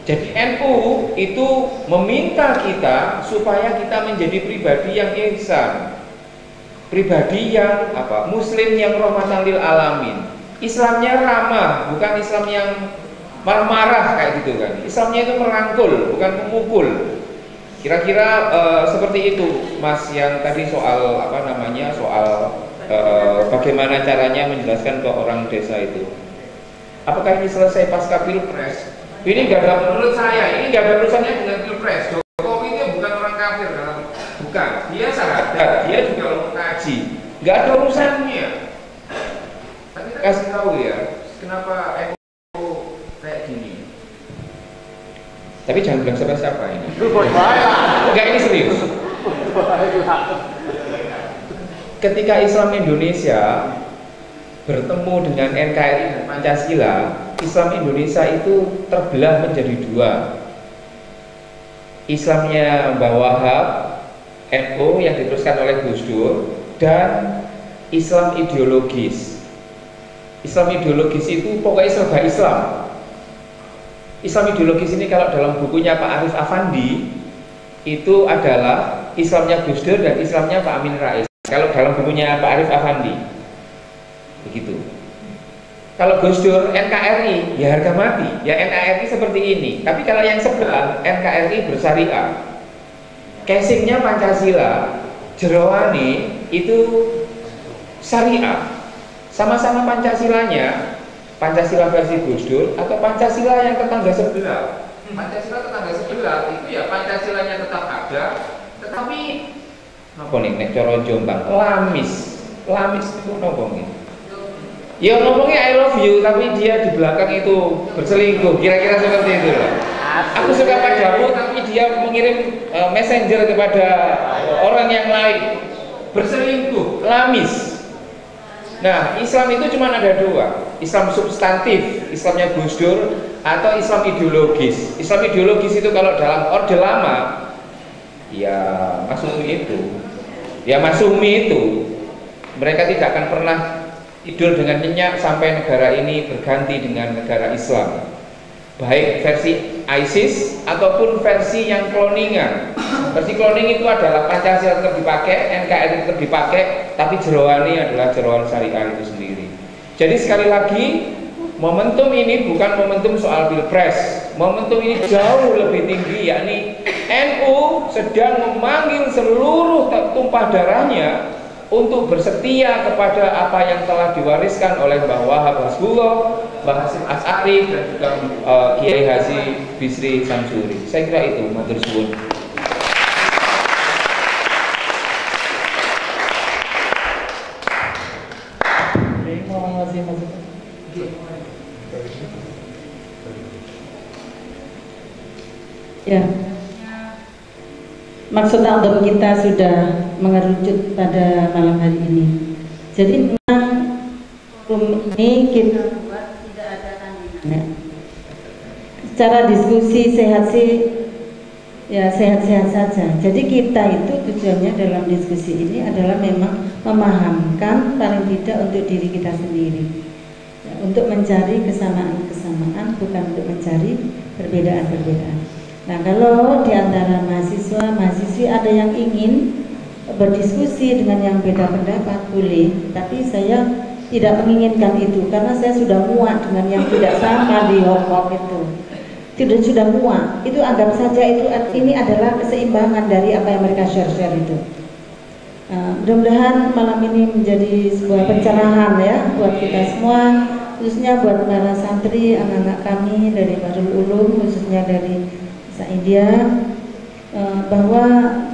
Jadi NU itu meminta kita supaya kita menjadi pribadi yang ihsan, pribadi yang muslim yang rahmatan lil alamin. Islamnya ramah, bukan Islam yang marah-marah kayak gitu kan. Islamnya itu merangkul, bukan memukul. Kira-kira seperti itu, Mas, yang tadi soal bagaimana caranya menjelaskan ke orang desa itu. Apakah ini selesai pasca Pilpres? Ini gak ada, menurut saya, ini gak ada urusannya dengan Pilpres. Jokowi itu bukan orang kafir, bukan. Dia sahadat, dia juga orang kaji. Gak ada urusannya. Tapi kita kasih tahu ya, kenapa NU kayak gini. Tapi jangan bilang siapa-siapa ini. Enggak, ini serius. Ketika Islam Indonesia bertemu dengan NKRI dan Pancasila, Islam Indonesia itu terbelah menjadi dua. Islamnya Mbah Wahab, NU yang diteruskan oleh Gus Dur, dan Islam ideologis. Islam ideologis itu pokoknya serba Islam. Islam ideologis ini kalau dalam bukunya Pak Arif Afandi itu adalah Islamnya Gus Dur dan Islamnya Pak Amin Rais. Kalau dalam bukunya Pak Arif Afandi begitu. Kalau Gus Dur NKRI ya harga mati, ya NKRI seperti ini. Tapi kalau yang sebelah NKRI bersyariah, casingnya Pancasila, jeroane itu syariah. Sama-sama Pancasilanya, Pancasila versi Gus Dur atau Pancasila yang tetangga sebelah. Pancasila tetangga sebelah itu ya Pancasilanya tetap ada, tetapi apa nih nek cara Jombang lamis itu ngomongin. Ya ngomongnya I love you, tapi dia di belakang itu berselingkuh, kira-kira seperti itu. Aku suka padamu, tapi dia mengirim messenger kepada orang yang lain, berselingkuh, lamis. Nah, Islam itu cuma ada dua, Islam substantif, Islamnya Gus Dur, atau Islam ideologis. Islam ideologis itu kalau dalam Orde Lama, ya Masyumi itu, mereka tidak akan pernah tidur dengan nyenyak sampai negara ini berganti dengan negara Islam, baik versi ISIS ataupun versi yang cloningan. Versi cloning itu adalah Pancasila tetap dipakai, NKRI tetap dipakai, tapi jeroannya adalah jeroan syariah itu sendiri. Jadi sekali lagi, momentum ini bukan momentum soal Pilpres. Momentum ini jauh lebih tinggi, yakni NU sedang memanggil seluruh tumpah darahnya untuk bersetia kepada apa yang telah diwariskan oleh Mbah Wahab Hasbullah, Mbah Hasim As'ari, dan juga Kiai Haji Bisri Samsuri. Saya kira itu, matur suwun. Ya, maksud album kita sudah mengerucut pada malam hari ini. Jadi memang forum ini kita buat tidak ada tandingan. Secara diskusi sehat sih ya sehat-sehat saja. Jadi kita itu tujuannya dalam diskusi ini adalah memang memahamkan paling tidak untuk diri kita sendiri, ya, untuk mencari kesamaan-kesamaan, bukan untuk mencari perbedaan-perbedaan. Nah, kalau di antara mahasiswa-mahasiswi ada yang ingin berdiskusi dengan yang beda pendapat, boleh, tapi saya tidak menginginkan itu karena saya sudah muak dengan yang tidak sama di Hong Kong itu. Sudah muak, itu anggap saja ini adalah keseimbangan dari apa yang mereka share itu. Mudah-mudahan malam ini menjadi sebuah pencerahan ya buat kita semua, khususnya buat para santri, anak-anak kami dari Bahrul Ulum, khususnya dari India, bahwa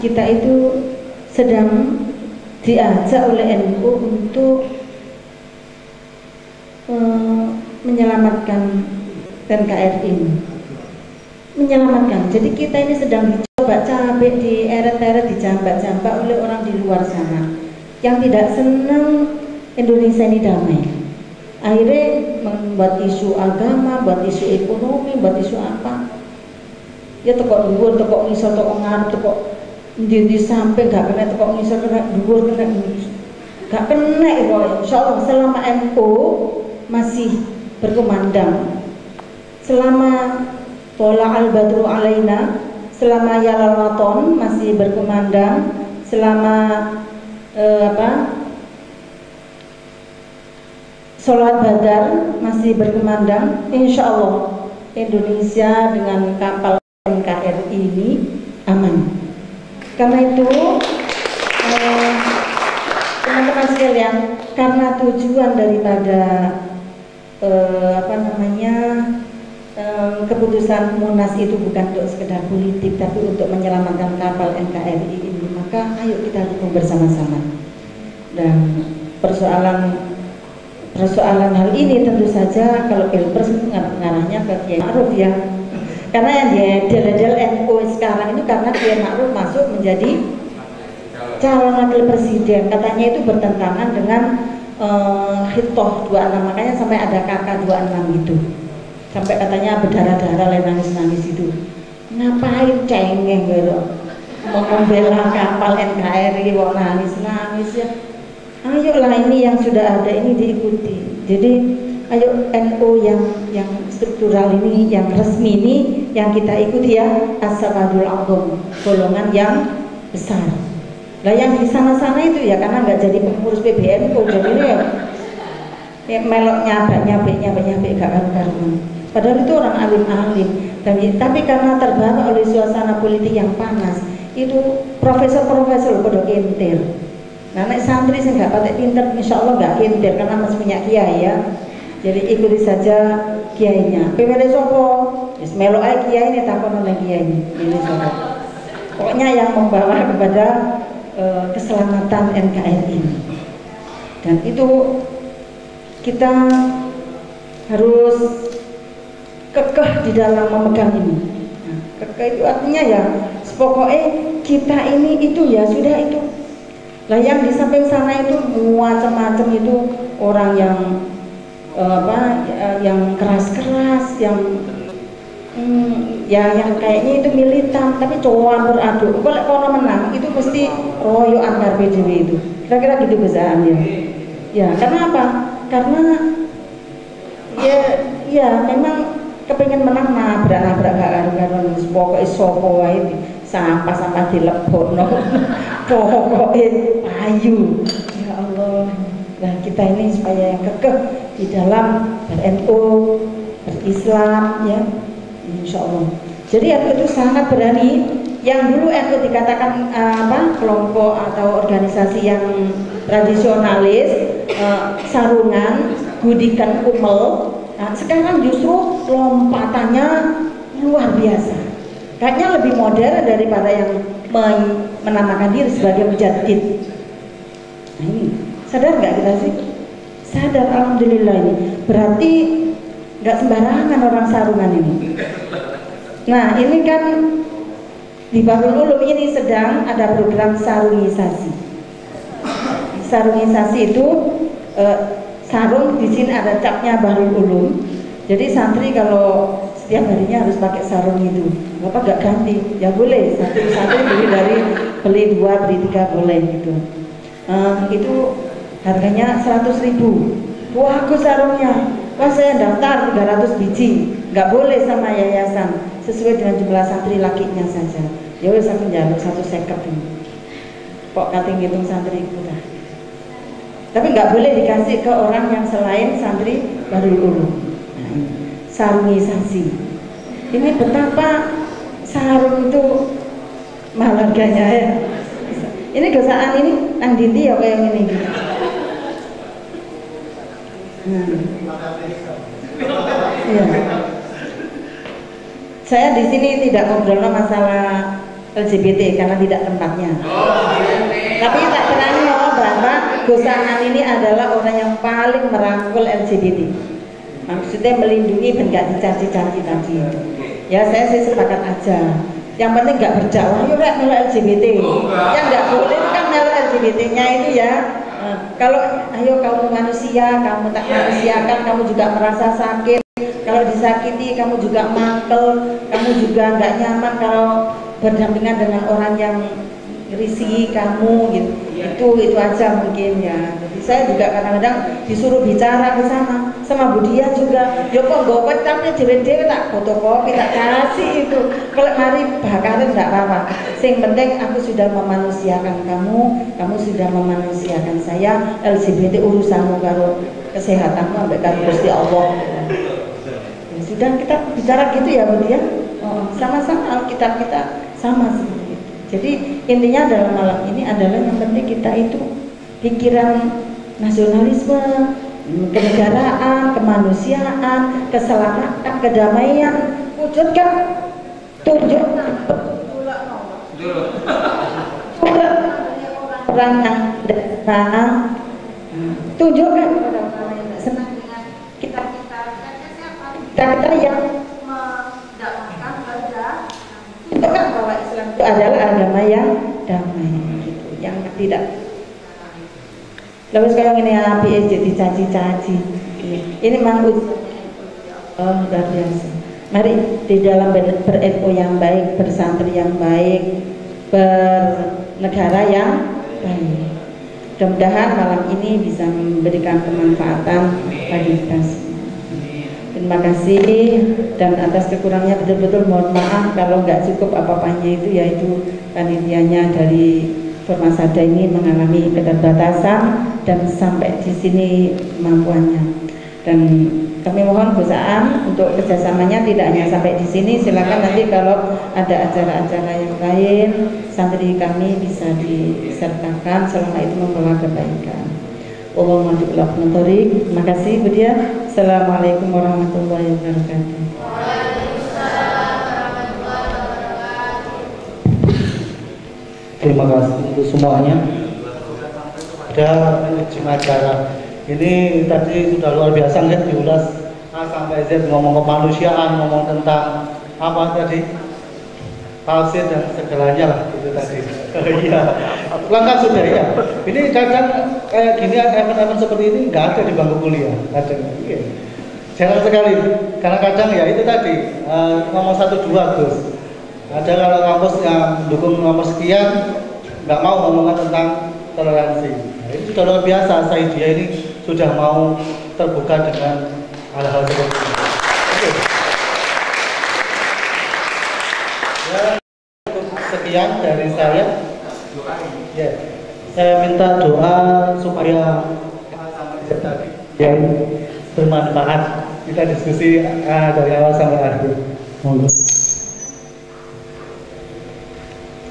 kita itu sedang diajak oleh NU untuk menyelamatkan NKRI ini. Menyelamatkan. Jadi kita ini sedang dicoba cabai, dieret-eret, dijambak-jambak oleh orang di luar sana yang tidak senang Indonesia ini damai. Akhirnya membuat isu agama, buat isu ekonomi, buat isu apa. Ya tekok dhuwur, tekok ngisor, tekok ngarep, tekok di samping gak kena, tekok ngisor kena, dhuwur kena, gak kena. Insyaallah selama NU masih berkumandang, selama Tola al-badru alaina, selama yalal waton masih berkumandang, selama sholat badar masih berkumandang, insya Allah Indonesia dengan kapal NKRI ini aman. Karena itu teman-teman sekalian, karena tujuan daripada keputusan Munas itu bukan untuk sekedar politik, tapi untuk menyelamatkan kapal NKRI ini, maka ayo kita dukung bersama-sama. Dan persoalan hal ini tentu saja kalau Pilpres mengarahnya ke Kiai Ma'ruf ya, karena yang del-del NU sekarang itu karena Kiai Ma'ruf masuk menjadi calon wakil presiden, katanya itu bertentangan dengan Khitoh 26, makanya sampai ada KK 26 itu, sampai katanya berdarah-darah, nangis-nangis itu. Ngapain cengeng gitu, mau membela kapal NKRI, mau nangis-nangis ya. Ayolah, ini yang sudah ada ini diikuti. Jadi ayo NU yang struktural ini, yang resmi ini, yang kita ikuti ya, As-Sabadul A'dham, golongan yang besar. Lah yang di sana-sana itu ya karena nggak jadi pengurus PBNU, jadi ya melok nyabek gak karuan. Padahal itu orang alim-alim, tapi karena terbawa oleh suasana politik yang panas, itu profesor-profesor pada kintir. Nah, nek santri sih nggak patek pinter, insya Allah nggak kintir karena masih punya kiai ya. Jadi ikuti saja kiainya. PWD sopo, yes, melok aja kiai ini, takon oleh kiai ini sopo. Pokoknya yang membawa kepada keselamatan NKRI ini. Dan itu kita harus kekeh di dalam memegang ini. Nah, kekeh itu artinya ya pokoknya kita ini itu ya sudah itu. Lah yang di samping sana itu macam-macam itu orang yang yang keras-keras, yang kayaknya itu militan tapi campur aduk. Kalau kono menang itu pasti royo antar PDW itu. Kira-kira gitu bahasannya. Ya, karena apa? Karena ya memang kepengen menang nabrak gak karuan pokoknya sopo wae sampah dilebokno. Pokoknya payu. Ya Allah. Nah, kita ini supaya yang kekeh di dalam NU, berislam ya. Insya Allah. Jadi NU itu sangat berani. Yang dulu NU dikatakan kelompok atau organisasi yang tradisionalis, sarungan, gudikan kumel. Nah, sekarang justru lompatannya luar biasa. Kayaknya lebih modern daripada yang menamakan diri sebagai mujaddid. Nah, ini sadar nggak kita sih? Sadar, alhamdulillah ini. Berarti nggak sembarangan orang sarungan ini. Nah, ini kan di Bahrul Ulum ini sedang ada program sarungisasi. Sarungisasi itu sarung di sini ada capnya Bahrul Ulum. Jadi santri kalau setiap harinya harus pakai sarung itu. Bapak gak ganti? Ya boleh, satu santri beli 2, beli 3 boleh gitu. Itu harganya 100.000. Bagus sarungnya. Wah, saya daftar 300 biji. Nggak boleh sama yayasan, sesuai dengan jumlah santri lakinya saja. Ya wes aku njaluk 150 ini. Kok kating ngitung santri itu dah. Tapi nggak boleh dikasih ke orang yang selain santri baru dulu. Nah, sarungisasi. Ini betapa sarung itu mahal harganya ya. Ini gosaan ini nang dindi ya kayak ini. Ya. Saya di sini tidak ngobrol masalah LGBT karena tidak tempatnya. Tapi tak terangin bahwa gosaan ini adalah orang yang paling merangkul LGBT. Maksudnya melindungi dan gak dicaci-caci tadi. Ya saya sih sepakat aja. Yang penting gak berdakwah, yuk rek melo LGBT. Yang gak boleh itu kan melo LGBT-nya itu ya. Kalau ayo kamu manusia, kamu tak manusiakan, kamu juga merasa sakit. Kalau disakiti, kamu juga mangkel, kamu juga nggak nyaman kalau berdampingan dengan orang yang risih kamu gitu. Itu aja mungkin ya. Jadi saya juga kadang-kadang disuruh bicara ke sana sama Budia juga. Yo kok gopet tapi dewe-dewe tak fotokopi tak kasih itu. Kalau mari bakaran nggak apa-apa. Sing penting aku sudah memanusiakan kamu, kamu sudah memanusiakan saya. LGBT urusanmu karo kesehatanmu sampai karo Gusti Allah. Ya, sudah kita bicara gitu ya Budia. Sama-sama Alkitab kita sama seperti itu. Jadi intinya dalam malam ini adalah yang penting kita itu pikiran nasionalisme, kenegaraan, kemanusiaan, keselamatan, kedamaian, wujudkan, tunjukkan orang yang senang, tunjukkan kepada orang yang senang dengan kita yang mendakwahkan kerja. Itu kan bahwa Islam itu adalah agama yang damai, gitu, yang tidak. Lalu sekarang ini api jadi caci-caci. Ini memang luar biasa. Mari di dalam ber-NU yang baik, bersantri yang baik, bernegara yang baik. Mudah-mudahan malam ini bisa memberikan kemanfaatan bagi kita semua. Terima kasih, dan atas kekurangnya betul-betul mohon maaf kalau nggak cukup apa-apanya itu, yaitu panitianya dari Formasada ini mengalami keterbatasan dan sampai di sini kemampuannya. Dan kami mohon perusahaan untuk kerjasamanya tidak hanya sampai di sini. Silakan nanti kalau ada acara-acara yang lain, santri kami bisa disertakan selama itu membawa kebaikan. Terima kasih Budia. Assalamualaikum warahmatullahi wabarakatuh. Terima kasih untuk semuanya. Ada manajemen acara. Ini tadi sudah luar biasa kan diulas A sampai Z, ngomong kemanusiaan, ngomong tentang apa tadi? Tafsir dan segalanya lah itu tadi. Iya, lengkap sudah ya. Ini kadang kayak gini event-event seperti ini nggak ada di bangku kuliah, kadang. Iya. Jarang sekali. Karena kadang ya itu tadi ngomong 1-2 Gus. Ada kalau kampus yang mendukung nomor sekian nggak mau ngomongin tentang toleransi. Nah, ini sudah luar biasa. Dia ini sudah mau terbuka dengan hal-hal seperti ini. Oke. Ya, sekian dari saya. Ya, saya minta doa supaya ya, bermanfaat. Kita diskusi dari awal sampai akhir. Monggo.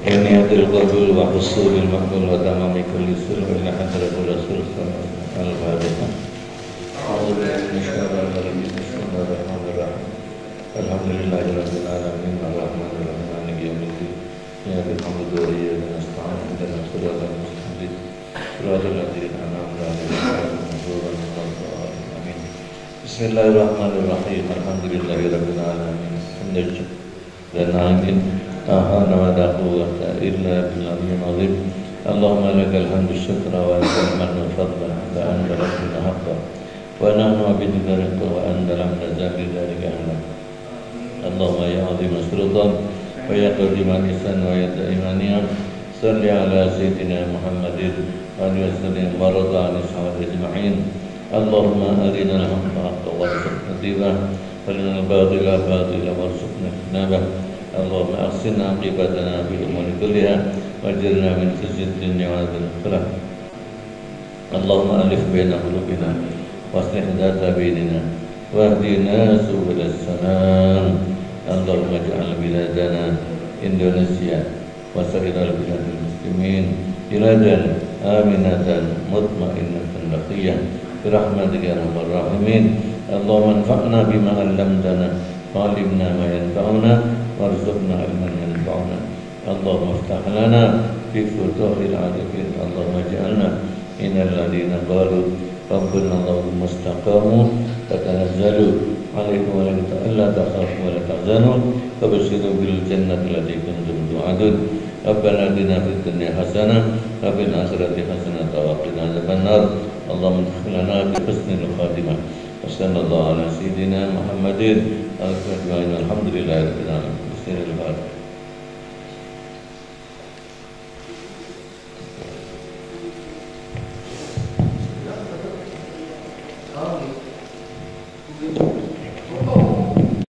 Ini adil qabul wa husulil maqbul wa tamami kulli sul wa inna hadratul rasul sallallahu alaihi wasallam. Alhamdulillahirabbil alamin arrahmanir rahim maliki yaumiddin. Ya bihamdihi wa iyyaka nasta'in ihdinas siratal mustaqim. Siratal ladzina an'amta 'alaihim. Amin. Bismillahirrahmanirrahim. Alhamdulillahirabbil alamin. Hamdan أهان ولا قوة إلا بالله العظيم. اللهم لك الحمد الشكر ولك المن والفضل فأنت ربنا حقا ونحن عبيدك رقا وأنت لم نزال بذلك أهلا. اللهم يا عظيم السلطان ويا قديم الإحسان ويا دائم النعم صل على سيدنا محمد وعلى وسلم وارض عن الصحابة أجمعين اللهم أرنا الحق حقا وارزقنا اتباعه وارنا الباطل باطلا وارزقنا اجتنابه اللهم أحسن عاقبتنا في الأمور كلها واجرنا من خزي الدنيا وعذاب الآخرة اللهم ألف بين قلوبنا واصلح ذات بيننا واهدنا سبل السلام اللهم اجعل بلادنا إندونيسيا وسائر البلاد المسلمين بلادا آمنة مطمئنة نقية برحمتك يا أرحم الراحمين اللهم انفعنا بما علمتنا وعلمنا ما ينفعنا وارزقنا علما ينفعنا اللهم افتح لنا في فتوح العارفين اللهم اجعلنا من الذين قالوا ربنا الله ثم استقاموا فتنزلوا عليكم ألا تخافوا ولا تحزنوا فبشروا بالجنة التي كنتم توعدون ربنا آتنا في الدنيا حسنة وفي الآخرة حسنة وقنا عذاب النار اللهم ادخلنا بحسن الخاتمة وصلى الله على سيدنا محمد الحمد لله رب العالمين.